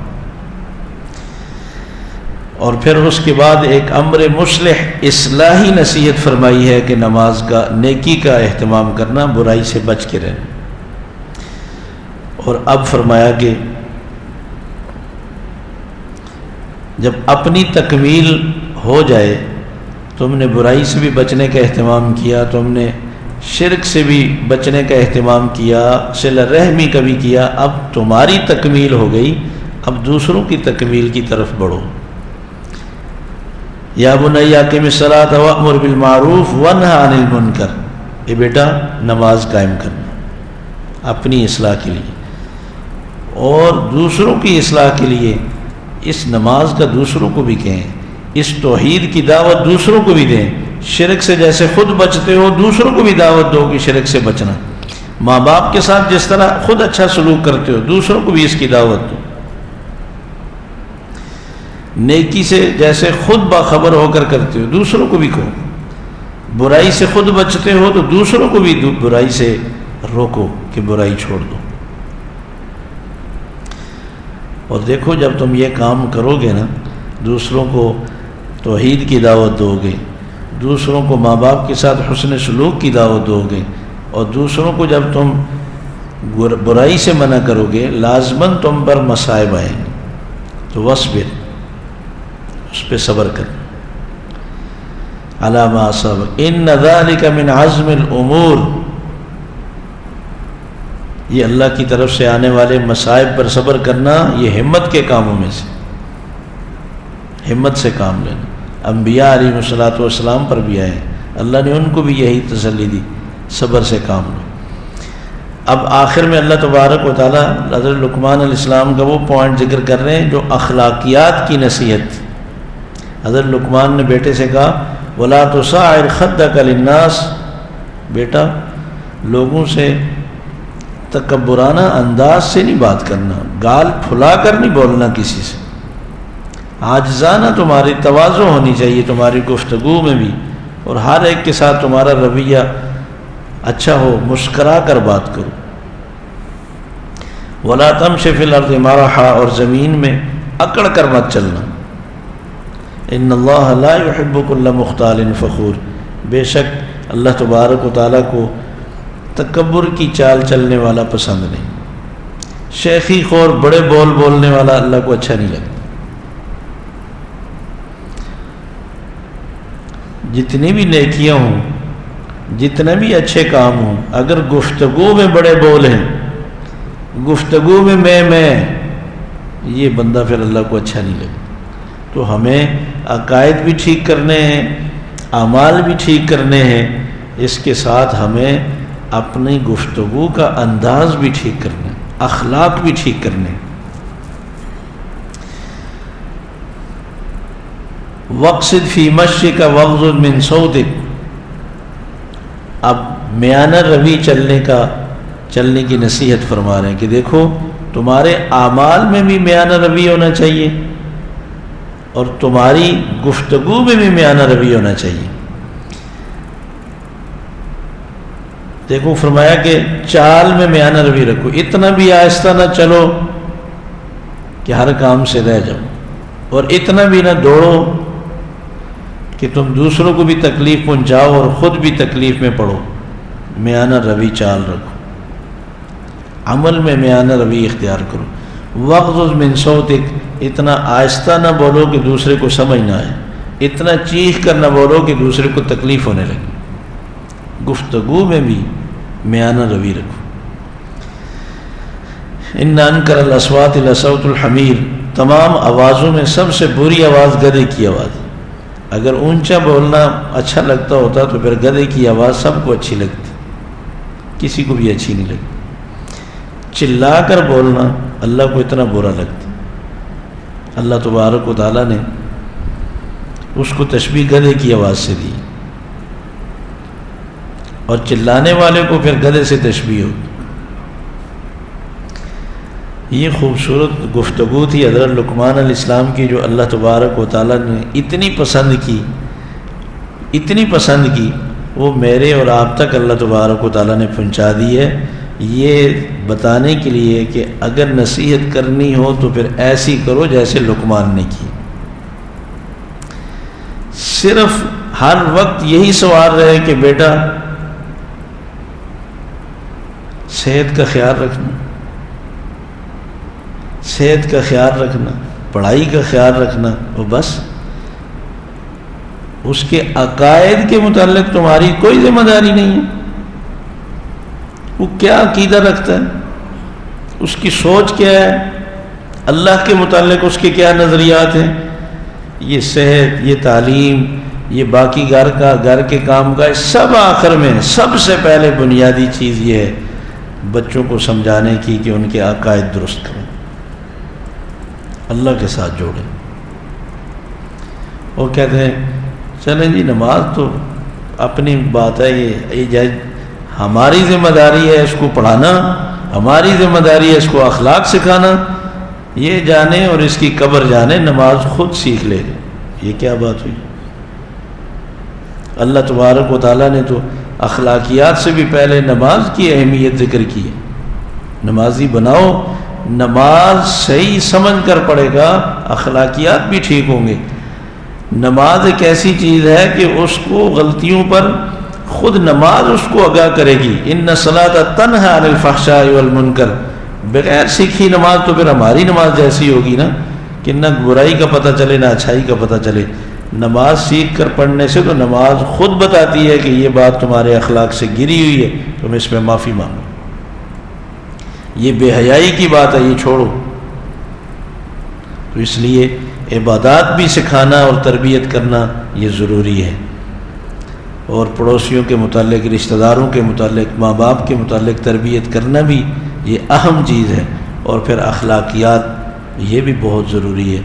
اور پھر اس کے بعد ایک امر مصلح اصلاحی نصیحت فرمائی ہے کہ نماز کا، نیکی کا اہتمام کرنا، برائی سے بچ کے رہنا۔ اور اب فرمایا کہ جب اپنی تکمیل ہو جائے، تم نے برائی سے بھی بچنے کا اہتمام کیا، تم نے شرک سے بھی بچنے کا اہتمام کیا، صلہ رحمی کا بھی کیا، اب تمہاری تکمیل ہو گئی، اب دوسروں کی تکمیل کی طرف بڑھو۔ یا بنی اقم الصلاۃ وامر بالمعروف وانہی عن المنکر، اے بیٹا نماز قائم کرنا اپنی اصلاح کے لیے اور دوسروں کی اصلاح کے لیے۔ اس نماز کا دوسروں کو بھی کہیں، اس توحید کی دعوت دوسروں کو بھی دیں۔ شرک سے جیسے خود بچتے ہو، دوسروں کو بھی دعوت دو کہ شرک سے بچنا۔ ماں باپ کے ساتھ جس طرح خود اچھا سلوک کرتے ہو، دوسروں کو بھی اس کی دعوت دو۔ نیکی سے جیسے خود باخبر ہو کر کرتے ہو، دوسروں کو بھی کہو۔ برائی سے خود بچتے ہو تو دوسروں کو بھی برائی سے روکو کہ برائی چھوڑ دو۔ اور دیکھو جب تم یہ کام کرو گے نا، دوسروں کو توحید کی دعوت دو گے، دوسروں کو ماں باپ کے ساتھ حسن سلوک کی دعوت دو گے، اور دوسروں کو جب تم برائی سے منع کرو گے، لازماً تم پر مصائب آئیں گے۔ تو وصبر، اس پہ صبر کر، علی ما اصابک ان ذلک من عزم الامور، یہ اللہ کی طرف سے آنے والے مصائب پر صبر کرنا یہ ہمت کے کاموں میں سے، ہمت سے کام لینا۔ انبیاء علیہ الصلوۃ والسلام پر بھی آئے، اللہ نے ان کو بھی یہی تسلی دی، صبر سے کام لو۔ اب آخر میں اللہ تبارک و تعالیٰ حضرت لقمان علیہ السلام کا وہ پوائنٹ ذکر کر رہے ہیں جو اخلاقیات کی نصیحت۔ حضرت لقمان نے بیٹے سے کہا وَلَا تُصَعِّرْ خَدَّكَ لِلنَّاسِ، بیٹا لوگوں سے تکبرانہ انداز سے نہیں بات کرنا، گال پھلا کر نہیں بولنا کسی سے، عاجزانہ تمہاری تواضع ہونی چاہیے تمہاری گفتگو میں بھی، اور ہر ایک کے ساتھ تمہارا رویہ اچھا ہو، مسکرا کر بات کرو۔ وَلَا تَمْشِ فِي الْأَرْضِ مَرَحًا، اور زمین میں اکڑ کر مت چلنا۔ ان اللہ لا يحب كل مختال فخور، بے شک اللہ تبارک و تعالیٰ کو تکبر کی چال چلنے والا پسند نہیں، شیخی خور بڑے بول بولنے والا اللہ کو اچھا نہیں لگتا۔ جتنی بھی نیکیاں ہوں، جتنے بھی اچھے کام ہوں، اگر گفتگو میں بڑے بول ہیں، گفتگو میں یہ بندہ پھر اللہ کو اچھا نہیں لگتا۔ تو ہمیں عقائد بھی ٹھیک کرنے ہیں، اعمال بھی ٹھیک کرنے ہیں، اس کے ساتھ ہمیں اپنی گفتگو کا انداز بھی ٹھیک کرنا ہے، اخلاق بھی ٹھیک کرنے ہیں۔ وَاقْصِدْ فِي مَشْيِكَ وَاغْضُضْ مِنْ صَوْتِكَ، اب میانہ روی چلنے کی نصیحت فرما رہے ہیں کہ دیکھو تمہارے اعمال میں بھی میانہ روی ہونا چاہیے اور تمہاری گفتگو میں بھی میانہ روی ہونا چاہیے۔ دیکھو فرمایا کہ چال میں میانہ روی رکھو، اتنا بھی آہستہ نہ چلو کہ ہر کام سے رہ جاؤ، اور اتنا بھی نہ دوڑو کہ تم دوسروں کو بھی تکلیف پہنچاؤ اور خود بھی تکلیف میں پڑو۔ میانہ روی چال رکھو، عمل میں میانہ روی اختیار کرو۔ وَاغْضُضْ مِنْ صَوْتِكَ، اتنا آہستہ نہ بولو کہ دوسرے کو سمجھ نہ آئے، اتنا چیخ کر نہ بولو کہ دوسرے کو تکلیف ہونے لگے۔ گفتگو میں بھی میانہ روی رکھو۔ إِنَّ أَنْكَرَ الْأَصْوَاتِ لَصَوْتُ الْحَمِيرِ، تمام آوازوں میں سب سے بری آواز گدھے کی آواز۔ اگر اونچا بولنا اچھا لگتا ہوتا تو پھر گدھے کی آواز سب کو اچھی لگتی، کسی کو بھی اچھی نہیں لگتی۔ چلا کر بولنا اللہ کو اتنا برا لگتا۔ اللہ تبارک و تعالیٰ نے اس کو تشبیہ گدھے کی آواز سے دی، اور چلانے والے کو پھر گدھے سے تشبیہ ہوتی۔ یہ خوبصورت گفتگو تھی حضرت لقمان علیہ السلام کی، جو اللہ تبارک و تعالیٰ نے اتنی پسند کی وہ میرے اور آپ تک اللہ تبارک و تعالیٰ نے پہنچا دی ہے، یہ بتانے کے لیے کہ اگر نصیحت کرنی ہو تو پھر ایسی کرو جیسے لقمان نے کی۔ صرف ہر وقت یہی سوال رہے کہ بیٹا صحت کا خیال رکھنا، صحت کا خیال رکھنا، پڑھائی کا خیال رکھنا، اور بس اس کے عقائد کے متعلق تمہاری کوئی ذمہ داری نہیں ہے۔ وہ کیا عقیدہ رکھتا ہے، اس کی سوچ کیا ہے، اللہ کے متعلق اس کے کیا نظریات ہیں، یہ صحت، یہ تعلیم، یہ باقی گھر کے کام کا سب آخر میں سب سے پہلے بنیادی چیز یہ ہے بچوں کو سمجھانے کی کہ ان کے عقائد درست کریں، اللہ کے ساتھ جوڑیں۔ وہ کہتے ہیں چلیں جی نماز تو اپنی بات ہے، یہ ہماری ذمہ داری ہے اس کو پڑھانا، ہماری ذمہ داری ہے اس کو اخلاق سکھانا، یہ جانے اور اس کی قبر جانے، نماز خود سیکھ لے گا۔ یہ کیا بات ہوئی؟ اللہ تبارک و تعالیٰ نے تو اخلاقیات سے بھی پہلے نماز کی اہمیت ذکر کی ہے۔ نمازی بناؤ، نماز صحیح سمجھ کر پڑھے گا، اخلاقیات بھی ٹھیک ہوں گے۔ نماز ایک ایسی چیز ہے کہ اس کو غلطیوں پر خود نماز اس کو آگاہ کرے گی۔ ان الصلاۃ تنہی عن الفحشاء والمنکر، بغیر سیکھی نماز تو پھر ہماری نماز جیسی ہوگی نا، کہ نہ برائی کا پتہ چلے نہ اچھائی کا پتہ چلے۔ نماز سیکھ کر پڑھنے سے تو نماز خود بتاتی ہے کہ یہ بات تمہارے اخلاق سے گری ہوئی ہے، تم اس میں معافی مانگو، یہ بے حیائی کی بات ہے، یہ چھوڑو۔ تو اس لیے عبادات بھی سکھانا اور تربیت کرنا یہ ضروری ہے، اور پڑوسیوں کے متعلق، رشتہ داروں کے متعلق، ماں باپ کے متعلق تربیت کرنا بھی یہ اہم چیز ہے، اور پھر اخلاقیات یہ بھی بہت ضروری ہے۔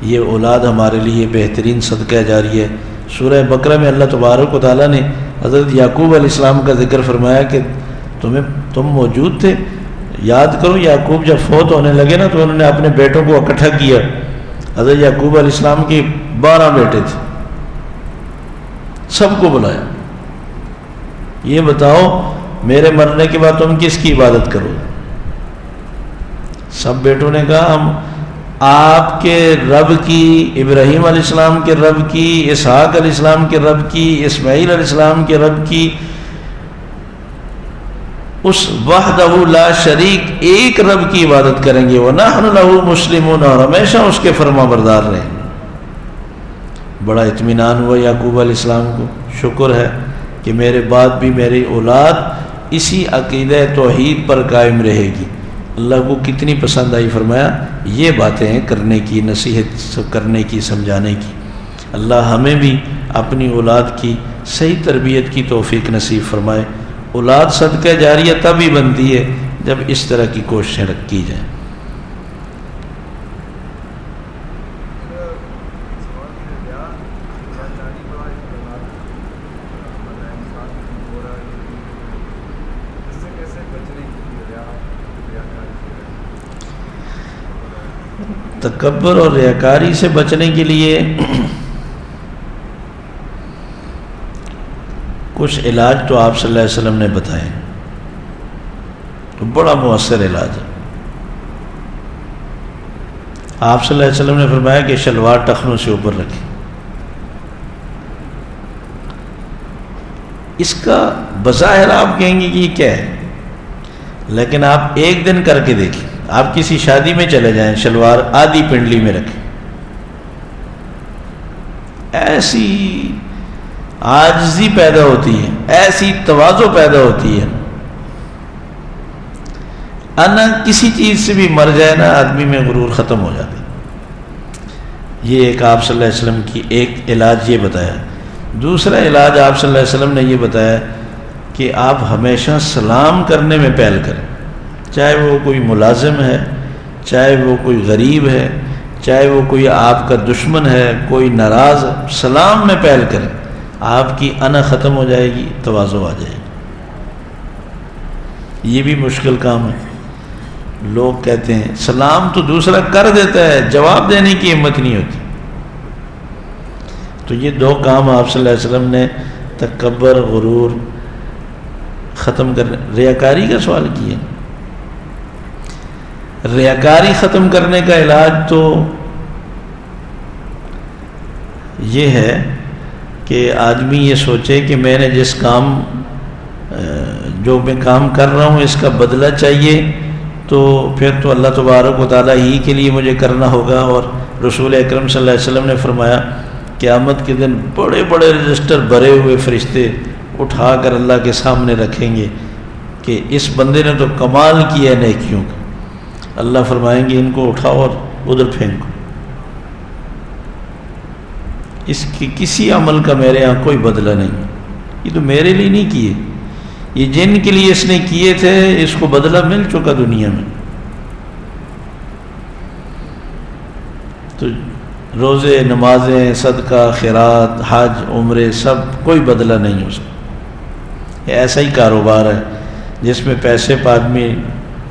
یہ اولاد ہمارے لیے بہترین صدقہ جاریہ ہے۔ سورہ بقرہ میں اللہ تبارک و تعالیٰ نے حضرت یعقوب علیہ السلام کا ذکر فرمایا کہ تم موجود تھے، یاد کرو یعقوب جب فوت ہونے لگے نا تو انہوں نے اپنے بیٹوں کو اکٹھا کیا۔ حضرت یعقوب علیہ السلام کے 12 بیٹے تھے، سب کو بلایا، یہ بتاؤ میرے مرنے کے بعد تم کس کی عبادت کرو گے؟ سب بیٹوں نے کہا ہم آپ کے رب کی، ابراہیم علیہ السلام کے رب کی، اسحاق علیہ السلام کے رب کی، اسماعیل علیہ السلام کے رب کی، اس وحدہ لا شریک ایک رب کی عبادت کریں گے، وَنَحْنُ لَهُ مُسْلِمُونَ، اور ہمیشہ اس کے فرما بردار رہیں گے۔ بڑا اطمینان ہوا یعقوب علیہ السلام کو، شکر ہے کہ میرے بعد بھی میری اولاد اسی عقیدہ توحید پر قائم رہے گی۔ اللہ کو کتنی پسند آئی، فرمایا یہ باتیں کرنے کی، نصیحت کرنے کی، سمجھانے کی۔ اللہ ہمیں بھی اپنی اولاد کی صحیح تربیت کی توفیق نصیب فرمائے۔ اولاد صدقہ جاریہ تب ہی بنتی ہے جب اس طرح کی کوششیں کی جائیں۔ تکبر اور ریاکاری سے بچنے کے لیے کچھ علاج تو آپ صلی اللہ علیہ وسلم نے بتائے، تو بڑا مؤثر علاج ہے۔ آپ صلی اللہ علیہ وسلم نے فرمایا کہ شلوار ٹخنوں سے اوپر رکھیں۔ اس کا بظاہر آپ کہیں گے کہ یہ کیا ہے، لیکن آپ ایک دن کر کے دیکھیں۔ آپ کسی شادی میں چلے جائیں، شلوار آدھی پنڈلی میں رکھیں، ایسی عاجزی پیدا ہوتی ہے، ایسی تواضع پیدا ہوتی ہے، انا کسی چیز سے بھی مر جائے نا آدمی میں غرور ختم ہو جاتا ہے۔ یہ ایک آپ صلی اللہ علیہ وسلم کی ایک علاج یہ بتایا۔ دوسرا علاج آپ صلی اللہ علیہ وسلم نے یہ بتایا کہ آپ ہمیشہ سلام کرنے میں پہل کریں، چاہے وہ کوئی ملازم ہے، چاہے وہ کوئی غریب ہے، چاہے وہ کوئی آپ کا دشمن ہے، کوئی ناراض، سلام میں پہل کریں، آپ کی انا ختم ہو جائے گی، تواضع آ جائے گی۔ یہ بھی مشکل کام ہے۔ لوگ کہتے ہیں سلام تو دوسرا کر دیتا ہے، جواب دینے کی ہمت نہیں ہوتی۔ تو یہ دو کام آپ صلی اللہ علیہ وسلم نے تکبر، غرور ختم کرنے، ریاکاری کا سوال کیا۔ ریاکاری ختم کرنے کا علاج تو یہ ہے کہ آدمی یہ سوچے کہ میں نے جس کام جو میں کام کر رہا ہوں اس کا بدلہ چاہیے، تو پھر تو اللہ تبارک و تعالیٰ ہی کے لیے مجھے کرنا ہوگا۔ اور رسول اکرم صلی اللہ علیہ وسلم نے فرمایا قیامت کے دن بڑے بڑے رجسٹر بھرے ہوئے فرشتے اٹھا کر اللہ کے سامنے رکھیں گے کہ اس بندے نے تو کمال کیا ہے نیکیوں کا۔ اللہ فرمائیں گے ان کو اٹھاؤ اور ادھر پھینکو، اس کی کسی عمل کا میرے یہاں کوئی بدلہ نہیں، یہ تو میرے لیے نہیں کیے، یہ جن کے لیے اس نے کیے تھے اس کو بدلہ مل چکا دنیا میں۔ تو روزے، نمازیں، صدقہ، خیرات، حج، عمرے، سب کوئی بدلہ نہیں ہو سکتا۔ یہ ایسا ہی کاروبار ہے جس میں پیسے پہ آدمی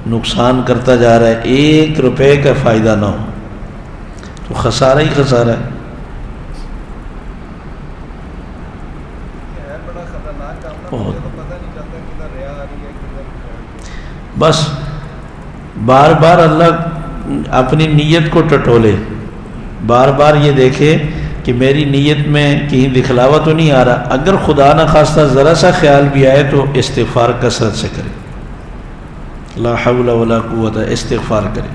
نقصان کرتا جا رہا ہے، 1 روپے کا فائدہ نہ ہو تو خسارہ ہی خسارہ ہے۔ بس بار بار اللہ اپنی نیت کو ٹٹولے، بار بار یہ دیکھے کہ میری نیت میں کہیں دکھلاوا تو نہیں آ رہا۔ اگر خدا نہ خواستہ ذرا سا خیال بھی آئے تو استغفار کثرت سے کرے، لا حول ولا قوت، استغفار کرے۔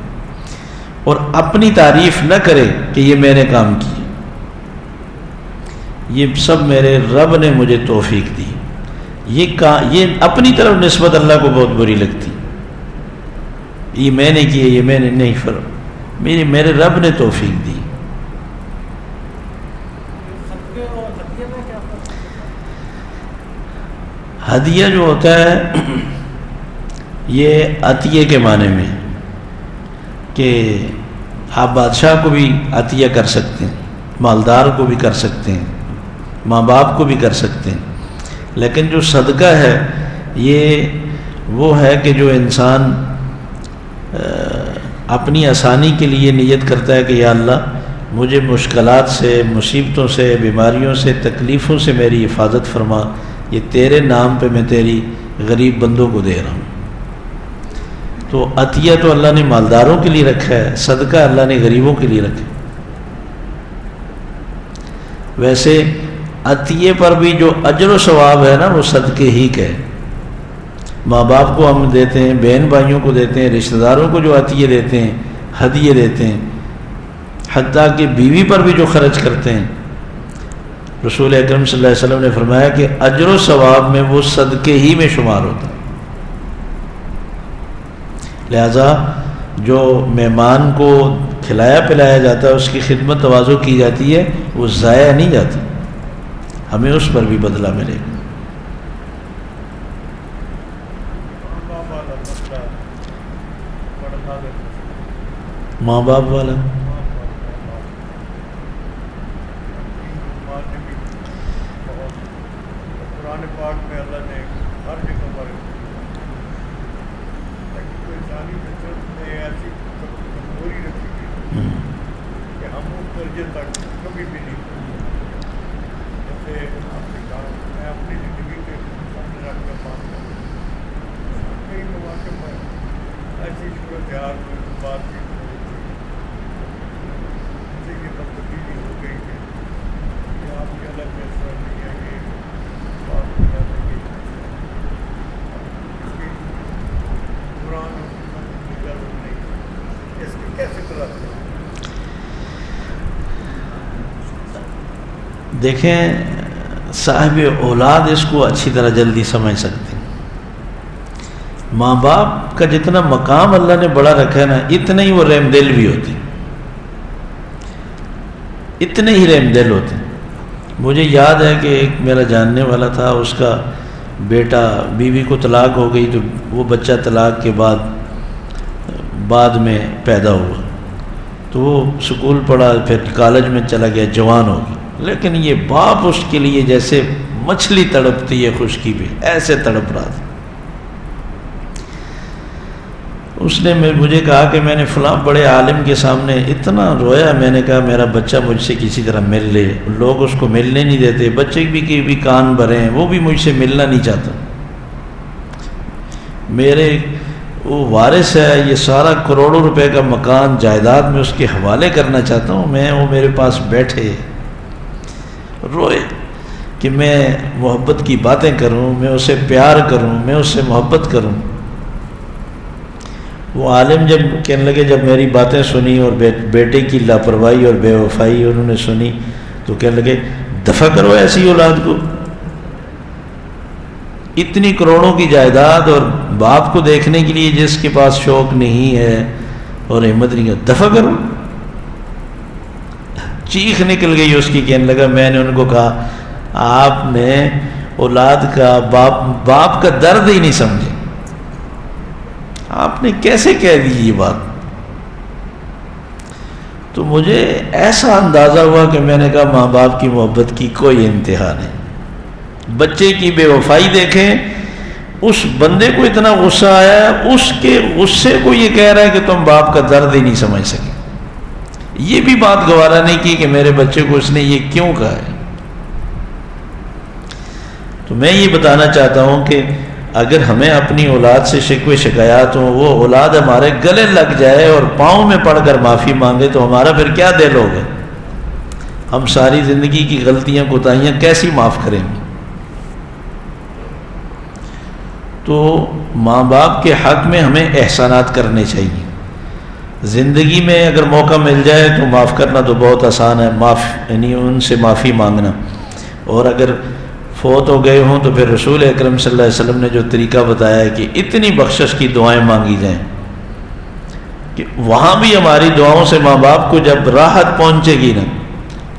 اور اپنی تعریف نہ کرے کہ یہ میں نے کام کیا، یہ سب میرے رب نے مجھے توفیق دی، یہ اپنی طرف نسبت اللہ کو بہت بری لگتی، یہ میں نے کیا، یہ میں نے نہیں، میرے رب نے توفیق دی۔ ہدیہ جو ہوتا ہے یہ عطیے کے معنی میں، کہ آپ بادشاہ کو بھی عطیہ کر سکتے ہیں، مالدار کو بھی کر سکتے ہیں، ماں باپ کو بھی کر سکتے ہیں، لیکن جو صدقہ ہے یہ وہ ہے کہ جو انسان اپنی آسانی کے لیے نیت کرتا ہے کہ یا اللہ مجھے مشکلات سے، مصیبتوں سے، بیماریوں سے، تکلیفوں سے میری حفاظت فرما، یہ تیرے نام پہ میں تیری غریب بندوں کو دے رہا ہوں۔ تو عطیہ تو اللہ نے مالداروں کے لیے رکھا ہے، صدقہ اللہ نے غریبوں کے لیے رکھا ہے۔ ویسے عطیے پر بھی جو اجر و ثواب ہے نا وہ صدقے ہی کا ہے۔ ماں باپ کو ہم دیتے ہیں، بہن بھائیوں کو دیتے ہیں، رشتہ داروں کو جو عطیے دیتے ہیں، ہدیے دیتے ہیں، حتیٰ کہ بیوی پر بھی جو خرچ کرتے ہیں، رسول اکرم صلی اللہ علیہ وسلم نے فرمایا کہ اجر و ثواب میں وہ صدقے ہی میں شمار ہوتا ہے۔ لہذا جو مہمان کو کھلایا پلایا جاتا ہے، اس کی خدمت تواضع کی جاتی ہے، وہ ضائع نہیں جاتی، ہمیں اس پر بھی بدلہ ملے گا۔ ماں باپ والا قرآن پاک میں اللہ نے ہر جگہ پر انسانی فطرت میں ایسی کمزوری رکھی تھی کہ ہم اس درجے تک کبھی بھی نہیں پہنچے۔ جیسے آپ نے کہا میں اپنی زندگی کے سامنے رکھ کر بات کروں، کئی مواقع پر ایسی صورتحال میں بات چیت سے یہ تبدیلی ہو گئی ہے کہ آپ کے الگ فیصلہ نہیں ہے کہ بات ہو جاتی ہے، اس کی قرآن اور سنت کی اجازت نہیں، اس کی کیسے کراتے ہیں؟ دیکھیں صاحب اولاد اس کو اچھی طرح جلدی سمجھ سکتے ہیں۔ ماں باپ کا جتنا مقام اللہ نے بڑا رکھا ہے نا، اتنے ہی وہ رحم دل بھی ہوتے ہیں، اتنے ہی رحم دل ہوتے ہیں۔ مجھے یاد ہے کہ ایک میرا جاننے والا تھا، اس کا بیٹا، بیوی کو طلاق ہو گئی تو وہ بچہ طلاق کے بعد میں پیدا ہوا، تو وہ سکول پڑھا، پھر کالج میں چلا گیا، جوان ہو گیا، لیکن یہ باپ اس کے لیے جیسے مچھلی تڑپتی ہے خشکی پہ، ایسے تڑپ رہا تھا۔ اس نے مجھے کہا کہ میں نے فلاں بڑے عالم کے سامنے اتنا رویا، میں نے کہا میرا بچہ مجھ سے کسی طرح مل لے، لوگ اس کو ملنے نہیں دیتے، بچے بھی کان بھرے ہیں، وہ بھی مجھ سے ملنا نہیں چاہتا، میرے وہ وارث ہے، یہ سارا کروڑوں روپے کا مکان جائیداد میں اس کے حوالے کرنا چاہتا ہوں، میں وہ میرے پاس بیٹھے روئے کہ میں محبت کی باتیں کروں، میں اسے پیار کروں، میں اس سے محبت کروں۔ وہ عالم جب کہنے لگے، جب میری باتیں سنی اور بیٹے کی لاپرواہی اور بے وفائی انہوں نے سنی، تو کہنے لگے دفع کرو ایسی اولاد کو، اتنی کروڑوں کی جائیداد اور باپ کو دیکھنے کے لیے جس کے پاس شوق نہیں ہے اور ہمت نہیں ہے، دفع کرو۔ چیخ نکل گئی اس کی، کہنے لگا میں نے ان کو کہا آپ نے اولاد کا باپ کا درد ہی نہیں سمجھے، آپ نے کیسے کہہ دی یہ بات؟ تو مجھے ایسا اندازہ ہوا کہ میں نے کہا ماں باپ کی محبت کی کوئی انتہا نہیں۔ بچے کی بے وفائی دیکھیں، اس بندے کو اتنا غصہ آیا، اس کے غصے کو یہ کہہ رہا ہے کہ تم باپ کا درد ہی نہیں سمجھ سکے، یہ بھی بات گوارا نہیں کی کہ میرے بچے کو اس نے یہ کیوں کہا ہے۔ تو میں یہ بتانا چاہتا ہوں کہ اگر ہمیں اپنی اولاد سے شکوے شکایات ہوں، وہ اولاد ہمارے گلے لگ جائے اور پاؤں میں پڑ کر معافی مانگے، تو ہمارا پھر کیا دل ہوگا؟ ہم ساری زندگی کی غلطیاں کوتاہیاں کیسی معاف کریں گے؟ تو ماں باپ کے حق میں ہمیں احسانات کرنے چاہیے، زندگی میں اگر موقع مل جائے تو معاف کرنا تو بہت آسان ہے، یعنی ان سے معافی مانگنا، اور اگر فوت ہو گئے ہوں تو پھر رسول اکرم صلی اللہ علیہ وسلم نے جو طریقہ بتایا ہے کہ اتنی بخشش کی دعائیں مانگی جائیں کہ وہاں بھی ہماری دعاؤں سے ماں باپ کو جب راحت پہنچے گی نا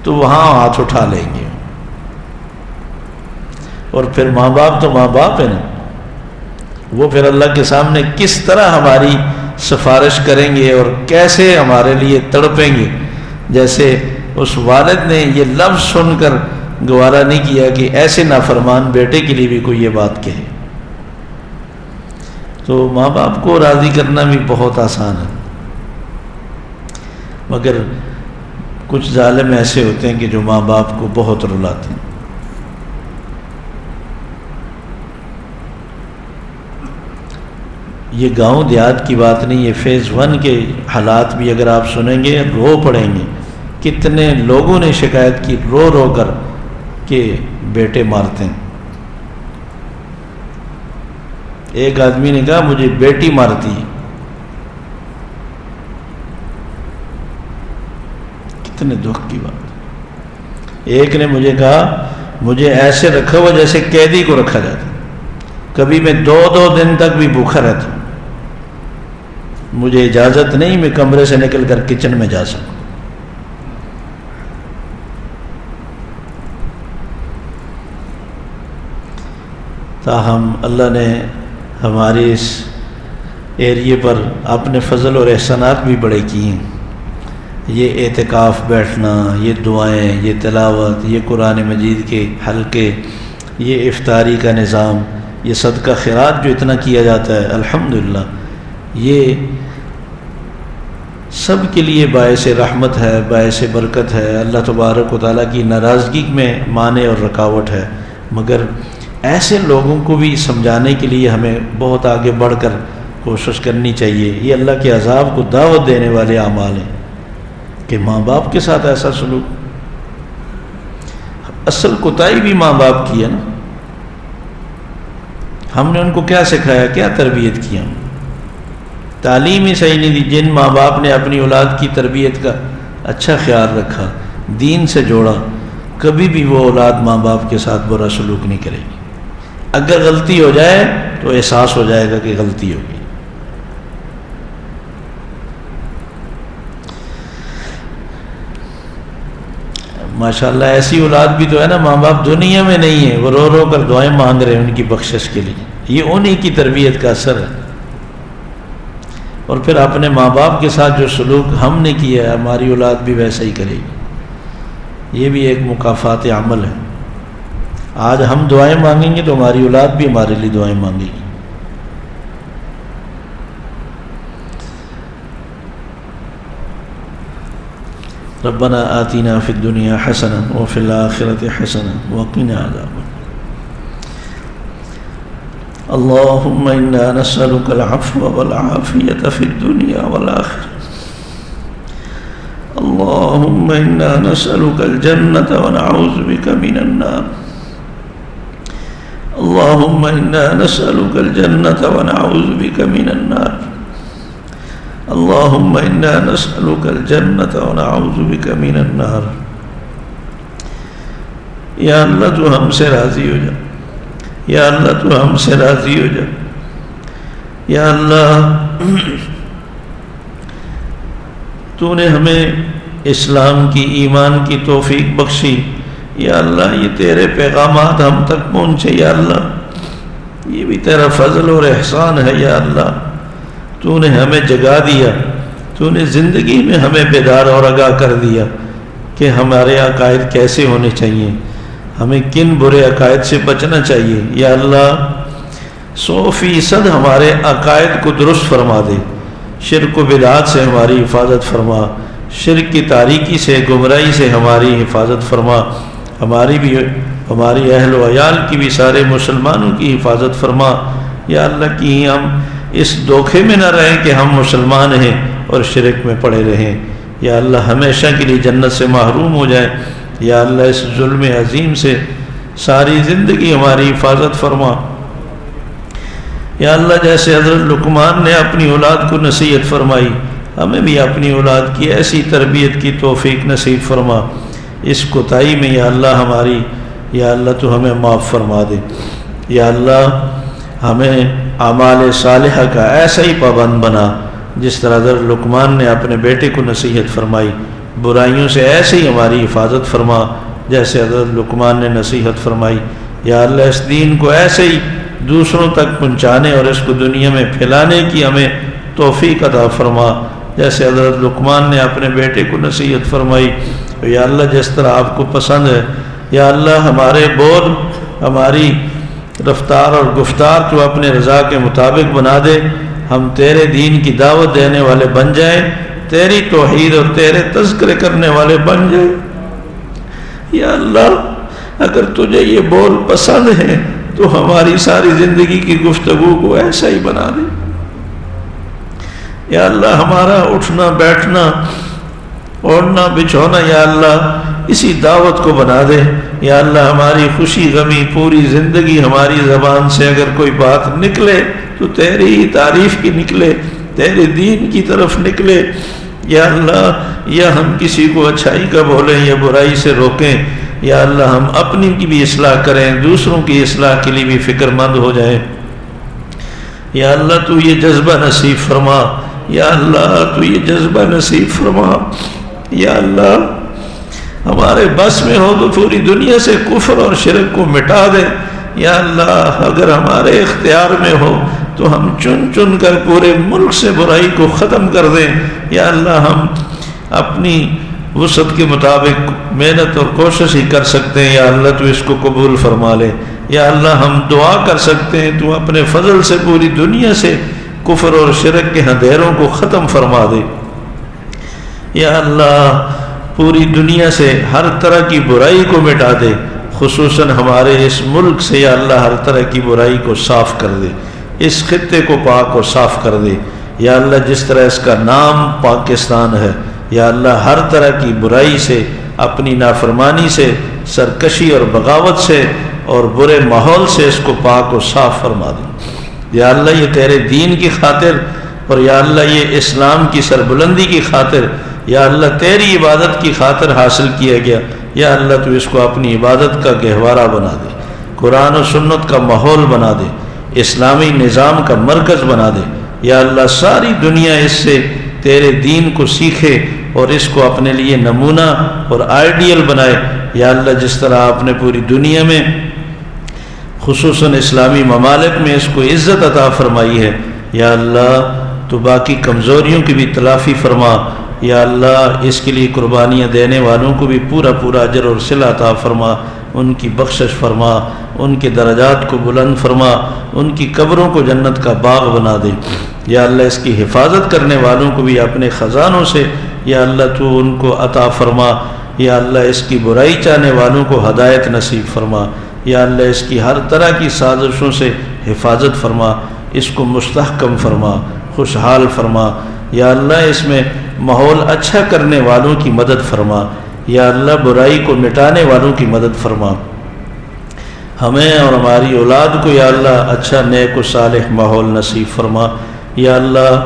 تو وہاں ہاتھ اٹھا لیں گے، اور پھر ماں باپ تو ماں باپ ہے نا، وہ پھر اللہ کے سامنے کس طرح ہماری سفارش کریں گے اور کیسے ہمارے لیے تڑپیں گے، جیسے اس والد نے یہ لفظ سن کر گوارا نہیں کیا کہ ایسے نافرمان بیٹے کے لیے بھی کوئی یہ بات کہے۔ تو ماں باپ کو راضی کرنا بھی بہت آسان ہے، مگر کچھ ظالم ایسے ہوتے ہیں کہ جو ماں باپ کو بہت رلاتے ہیں۔ یہ گاؤں دیہات کی بات نہیں، یہ فیز 1 کے حالات بھی اگر آپ سنیں گے رو پڑیں گے، کتنے لوگوں نے شکایت کی رو رو کر کہ بیٹے مارتے ہیں۔ ایک آدمی نے کہا مجھے بیٹی مارتی ہے، کتنے دکھ کی بات۔ ایک نے مجھے کہا مجھے ایسے رکھا ہوا جیسے قیدی کو رکھا جاتا، کبھی میں 2 دن تک بھی بھوکا رہتا، مجھے اجازت نہیں میں کمرے سے نکل کر کچن میں جا سکوں۔ تاہم اللہ نے ہمارے اس ایریے پر اپنے فضل اور احسانات بھی بڑے کیے ہیں۔ یہ اعتکاف بیٹھنا، یہ دعائیں، یہ تلاوت، یہ قرآن مجید کے حلقے، یہ افطاری کا نظام، یہ صدقہ خیرات جو اتنا کیا جاتا ہے، الحمدللہ یہ سب کے لیے باعث رحمت ہے، باعث برکت ہے، اللہ تبارک و تعالیٰ کی ناراضگی میں مانع اور رکاوٹ ہے، مگر ایسے لوگوں کو بھی سمجھانے کے لیے ہمیں بہت آگے بڑھ کر کوشش کرنی چاہیے۔ یہ اللہ کے عذاب کو دعوت دینے والے اعمال ہیں کہ ماں باپ کے ساتھ ایسا سلوک، اصل کوتاہی بھی ماں باپ کی ہے نا۔ ہم نے ان کو کیا سکھایا، کیا تربیت کیا، تعلیم ہی صحیح نہیں دی۔ جن ماں باپ نے اپنی اولاد کی تربیت کا اچھا خیال رکھا، دین سے جوڑا، کبھی بھی وہ اولاد ماں باپ کے ساتھ برا سلوک نہیں کرے گی۔ اگر غلطی ہو جائے تو احساس ہو جائے گا کہ غلطی ہو گئی۔ ماشاءاللہ ایسی اولاد بھی تو ہے نا، ماں باپ دنیا میں نہیں ہے، وہ رو رو کر دعائیں مانگ رہے ہیں ان کی بخشش کے لیے، یہ انہی کی تربیت کا اثر ہے۔ اور پھر اپنے ماں باپ کے ساتھ جو سلوک ہم نے کیا ہے، ہماری اولاد بھی ویسا ہی کرے گی، یہ بھی ایک مکافات عمل ہے۔ آج ہم دعائیں مانگیں گے تو ہماری اولاد بھی ہمارے لیے دعائیں مانگے گی۔ ربنا آتنا فی الدنیا حسنہ وفی الآخرۃ حسنہ وقنا عذاب النار۔ اللہم انا نسألک العفو والعافیۃ فی الدنیا والآخرہ۔ اللہم انا نسألک الجنۃ ونعوذ بک من النار۔ اللہم انا نسألک الجنۃ ونعوذ بک من النار۔ اللہم انا نسألک الجنۃ ونعوذ بک من النار۔ یا اللہ تو ہم سے راضی ہو جا، یا اللہ تو ہم سے راضی ہو جا، یا اللہ تو نے ہمیں اسلام کی، ایمان کی توفیق بخشی، یا اللہ یہ تیرے پیغامات ہم تک پہنچے، یا اللہ یہ بھی تیرا فضل اور احسان ہے، یا اللہ تو نے ہمیں جگا دیا، تو نے زندگی میں ہمیں بیدار اور آگاہ کر دیا کہ ہمارے عقائد کیسے ہونے چاہیے، ہمیں کن برے عقائد سے بچنا چاہیے۔ یا اللہ 100% ہمارے عقائد کو درست فرما دے، شرک و بدعات سے ہماری حفاظت فرما، شرک کی تاریکی سے، گمراہی سے ہماری حفاظت فرما، ہماری بھی، ہماری اہل و عیال کی بھی، سارے مسلمانوں کی حفاظت فرما۔ یا اللہ کی ہم اس دھوکے میں نہ رہیں کہ ہم مسلمان ہیں اور شرک میں پڑے رہیں، یا اللہ ہمیشہ کے لیے جنت سے محروم ہو جائیں۔ یا اللہ اس ظلم عظیم سے ساری زندگی ہماری حفاظت فرما۔ یا اللہ جیسے حضرت لقمان نے اپنی اولاد کو نصیحت فرمائی، ہمیں بھی اپنی اولاد کی ایسی تربیت کی توفیق نصیب فرما۔ اس کوتاہی میں یا اللہ ہماری، یا اللہ تو ہمیں معاف فرما دے۔ یا اللہ ہمیں اعمال صالحہ کا ایسا ہی پابند بنا جس طرح حضرت لقمان نے اپنے بیٹے کو نصیحت فرمائی، برائیوں سے ایسے ہی ہماری حفاظت فرما جیسے حضرت لقمان نے نصیحت فرمائی۔ یا اللہ اس دین کو ایسے ہی دوسروں تک پہنچانے اور اس کو دنیا میں پھیلانے کی ہمیں توفیق عطا فرما جیسے حضرت لقمان نے اپنے بیٹے کو نصیحت فرمائی۔ یا اللہ جس طرح آپ کو پسند ہے یا اللہ ہمارے بول، ہماری رفتار اور گفتار تو اپنے رضا کے مطابق بنا دے، ہم تیرے دین کی دعوت دینے والے بن جائیں، تیری توحید اور تیرے تذکرے کرنے والے بن جائیں۔ یا اللہ اگر تجھے یہ بول پسند ہیں تو ہماری ساری زندگی کی گفتگو کو ایسا ہی بنا دے۔ یا اللہ ہمارا اٹھنا بیٹھنا اوڑھنا بچھونا یا اللہ اسی دعوت کو بنا دے۔ یا اللہ ہماری خوشی غمی پوری زندگی ہماری زبان سے اگر کوئی بات نکلے تو تیری ہی تعریف کی نکلے، تیرے دین کی طرف نکلے۔ یا اللہ یا ہم کسی کو اچھائی کا بولیں یا برائی سے روکیں، یا اللہ ہم اپنی کی بھی اصلاح کریں، دوسروں کی اصلاح کے لیے بھی فکر مند ہو جائیں۔ یا اللہ تو یہ جذبہ نصیب فرما، یا اللہ تو یہ جذبہ نصیب فرما۔ یا اللہ ہمارے بس میں ہو تو پوری دنیا سے کفر اور شرک کو مٹا دے۔ یا اللہ اگر ہمارے اختیار میں ہو تو ہم چن چن کر پورے ملک سے برائی کو ختم کر دیں۔ یا اللہ ہم اپنی وسعت کے مطابق محنت اور کوشش ہی کر سکتے ہیں، یا اللہ تو اس کو قبول فرما لے۔ یا اللہ ہم دعا کر سکتے ہیں تو اپنے فضل سے پوری دنیا سے کفر اور شرک کے اندھیروں کو ختم فرما دے۔ یا اللہ پوری دنیا سے ہر طرح کی برائی کو مٹا دے، خصوصاً ہمارے اس ملک سے یا اللہ ہر طرح کی برائی کو صاف کر دے، اس خطے کو پاک اور صاف کر دے۔ یا اللہ جس طرح اس کا نام پاکستان ہے، یا اللہ ہر طرح کی برائی سے، اپنی نافرمانی سے، سرکشی اور بغاوت سے اور برے ماحول سے اس کو پاک و صاف فرما دے۔ یا اللہ یہ تیرے دین کی خاطر اور یا اللہ یہ اسلام کی سربلندی کی خاطر، یا اللہ تیری عبادت کی خاطر حاصل کیا گیا۔ یا اللہ تو اس کو اپنی عبادت کا گہوارہ بنا دے، قرآن و سنت کا ماحول بنا دے، اسلامی نظام کا مرکز بنا دے۔ یا اللہ ساری دنیا اس سے تیرے دین کو سیکھے اور اس کو اپنے لیے نمونہ اور آئیڈیل بنائے۔ یا اللہ جس طرح آپ نے پوری دنیا میں خصوصاً اسلامی ممالک میں اس کو عزت عطا فرمائی ہے، یا اللہ تو باقی کمزوریوں کی بھی تلافی فرما۔ یا اللہ اس کے لیے قربانیاں دینے والوں کو بھی پورا پورا اجر اور صلہ عطا فرما، ان کی بخشش فرما، ان کے درجات کو بلند فرما، ان کی قبروں کو جنت کا باغ بنا دے۔ یا اللہ اس کی حفاظت کرنے والوں کو بھی اپنے خزانوں سے یا اللہ تو ان کو عطا فرما۔ یا اللہ اس کی برائی چاہنے والوں کو ہدایت نصیب فرما۔ یا اللہ اس کی ہر طرح کی سازشوں سے حفاظت فرما، اس کو مستحکم فرما، خوشحال فرما۔ یا اللہ اس میں ماحول اچھا کرنے والوں کی مدد فرما، یا اللہ برائی کو مٹانے والوں کی مدد فرما۔ ہمیں اور ہماری اولاد کو یا اللہ اچھا نیک و صالح ماحول نصیب فرما۔ یا اللہ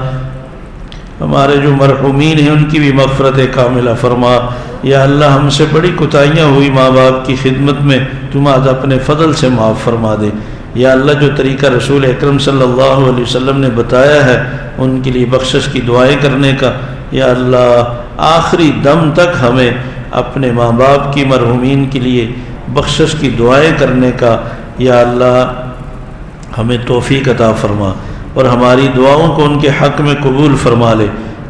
ہمارے جو مرحومین ہیں ان کی بھی مغفرت کاملہ فرما۔ یا اللہ ہم سے بڑی کوتاہیاں ہوئی ماں باپ کی خدمت میں، تم آج اپنے فضل سے معاف فرما دے۔ یا اللہ جو طریقہ رسول اکرم صلی اللہ علیہ وسلم نے بتایا ہے ان کے لیے بخشش کی دعائیں کرنے کا، یا اللہ آخری دم تک ہمیں اپنے ماں باپ کی مرحومین کے لیے بخشش کی دعائیں کرنے کا یا اللہ ہمیں توفیق عطا فرما، اور ہماری دعاؤں کو ان کے حق میں قبول فرما لے،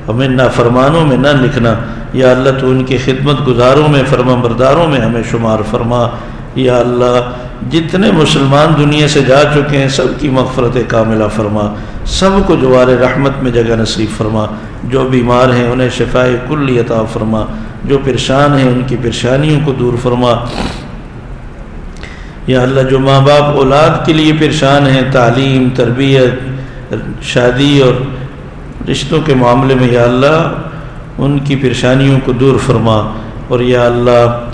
ہمیں نافرمانوں میں نہ لکھنا۔ یا اللہ تو ان کی خدمت گزاروں میں، فرما برداروں میں ہمیں شمار فرما۔ یا اللہ جتنے مسلمان دنیا سے جا چکے ہیں سب کی مغفرت کاملہ فرما، سب کو جوار رحمت میں جگہ نصیب فرما۔ جو بیمار ہیں انہیں شفاء کلی عطا فرما، جو پریشان ہیں ان کی پریشانیوں کو دور فرما۔ یا اللہ جو ماں باپ اولاد کے لیے پریشان ہیں، تعلیم، تربیت، شادی اور رشتوں کے معاملے میں، یا اللہ ان کی پریشانیوں کو دور فرما۔ اور یا اللہ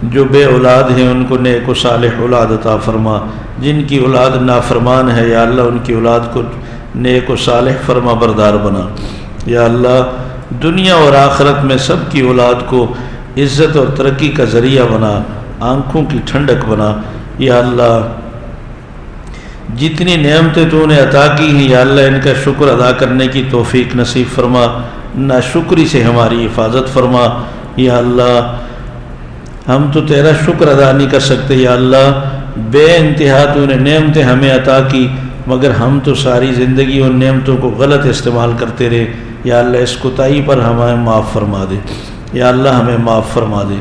جو بے اولاد ہیں ان کو نیک و صالح اولاد عطا فرما، جن کی اولاد نافرمان ہے یا اللہ ان کی اولاد کو نیک و صالح فرما بردار بنا۔ یا اللہ دنیا اور آخرت میں سب کی اولاد کو عزت اور ترقی کا ذریعہ بنا، آنکھوں کی ٹھنڈک بنا۔ یا اللہ جتنی نعمتیں تو نے عطا کی ہیں یا اللہ ان کا شکر ادا کرنے کی توفیق نصیب فرما، ناشکری سے ہماری حفاظت فرما۔ یا اللہ ہم تو تیرا شکر ادا نہیں کر سکتے یا اللہ، بے انتہا تو نے نعمتیں ہمیں عطا کی، مگر ہم تو ساری زندگی ان نعمتوں کو غلط استعمال کرتے رہے۔ یا اللہ اس کوتاہی پر ہمیں معاف فرما دے، یا اللہ ہمیں معاف فرما دے،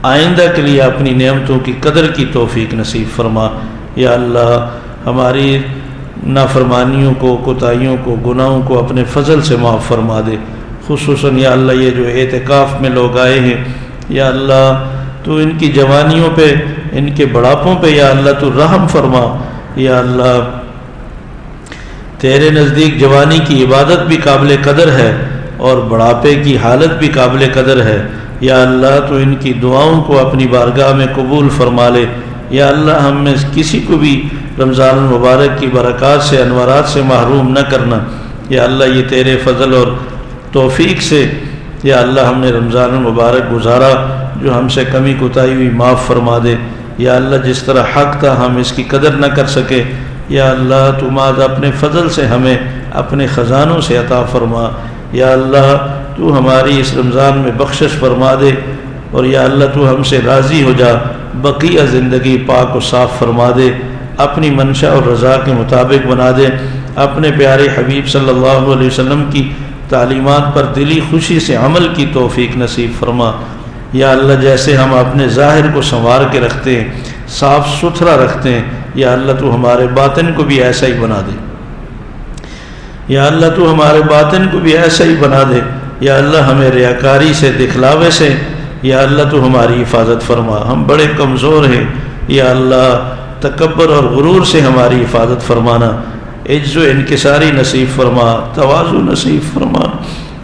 آئندہ کے لیے اپنی نعمتوں کی قدر کی توفیق نصیب فرما۔ یا اللہ ہماری نافرمانیوں کو، کوتاہیوں کو، گناہوں کو اپنے فضل سے معاف فرما دے۔ خصوصاً یا اللہ یہ جو اعتکاف میں لوگ آئے ہیں یا اللہ تو ان کی جوانیوں پہ، ان کے بڑھاپوں پہ یا اللہ تو رحم فرما۔ یا اللہ تیرے نزدیک جوانی کی عبادت بھی قابل قدر ہے اور بڑھاپے کی حالت بھی قابل قدر ہے۔ یا اللہ تو ان کی دعاؤں کو اپنی بارگاہ میں قبول فرما لے۔ یا اللہ ہم میں کسی کو بھی رمضان المبارک کی برکات سے، انوارات سے محروم نہ کرنا۔ یا اللہ یہ تیرے فضل اور توفیق سے یا اللہ ہم نے رمضان المبارک گزارا، جو ہم سے کمی کوتاہی ہوئی معاف فرما دے۔ یا اللہ جس طرح حق تھا ہم اس کی قدر نہ کر سکے، یا اللہ تو آج اپنے فضل سے ہمیں اپنے خزانوں سے عطا فرما۔ یا اللہ تو ہماری اس رمضان میں بخشش فرما دے، اور یا اللہ تو ہم سے راضی ہو جا، بقیہ زندگی پاک و صاف فرما دے، اپنی منشا اور رضا کے مطابق بنا دے، اپنے پیارے حبیب صلی اللہ علیہ وسلم کی تعلیمات پر دلی خوشی سے عمل کی توفیق نصیب فرما۔ یا اللہ جیسے ہم اپنے ظاہر کو سنوار کے رکھتے ہیں، صاف ستھرا رکھتے ہیں، یا اللہ تو ہمارے باطن کو بھی ایسا ہی بنا دے۔ یا اللہ تو ہمارے باطن کو بھی ایسا ہی بنا دے۔ یا اللہ ہمیں ریاکاری سے، دکھلاوے سے یا اللہ تو ہماری حفاظت فرما، ہم بڑے کمزور ہیں۔ یا اللہ تکبر اور غرور سے ہماری حفاظت فرمانا، عجز و انکساری نصیب فرما، تواضع نصیب فرما۔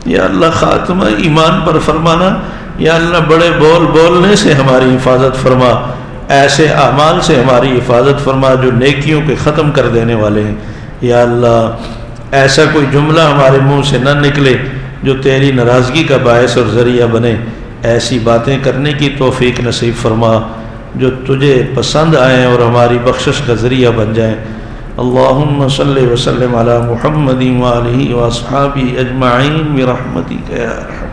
یا اللہ خاتمہ ایمان پر فرمانا۔ یا اللہ بڑے بول بولنے سے ہماری حفاظت فرما، ایسے اعمال سے ہماری حفاظت فرما جو نیکیوں کے ختم کر دینے والے ہیں۔ یا اللہ ایسا کوئی جملہ ہمارے منہ سے نہ نکلے جو تیری ناراضگی کا باعث اور ذریعہ بنے، ایسی باتیں کرنے کی توفیق نصیب فرما جو تجھے پسند آئیں اور ہماری بخشش کا ذریعہ بن جائیں۔ اللہم صلی وسلم علی محمد وآلہ واصحابہ اجمعین برحمتک یا ارحم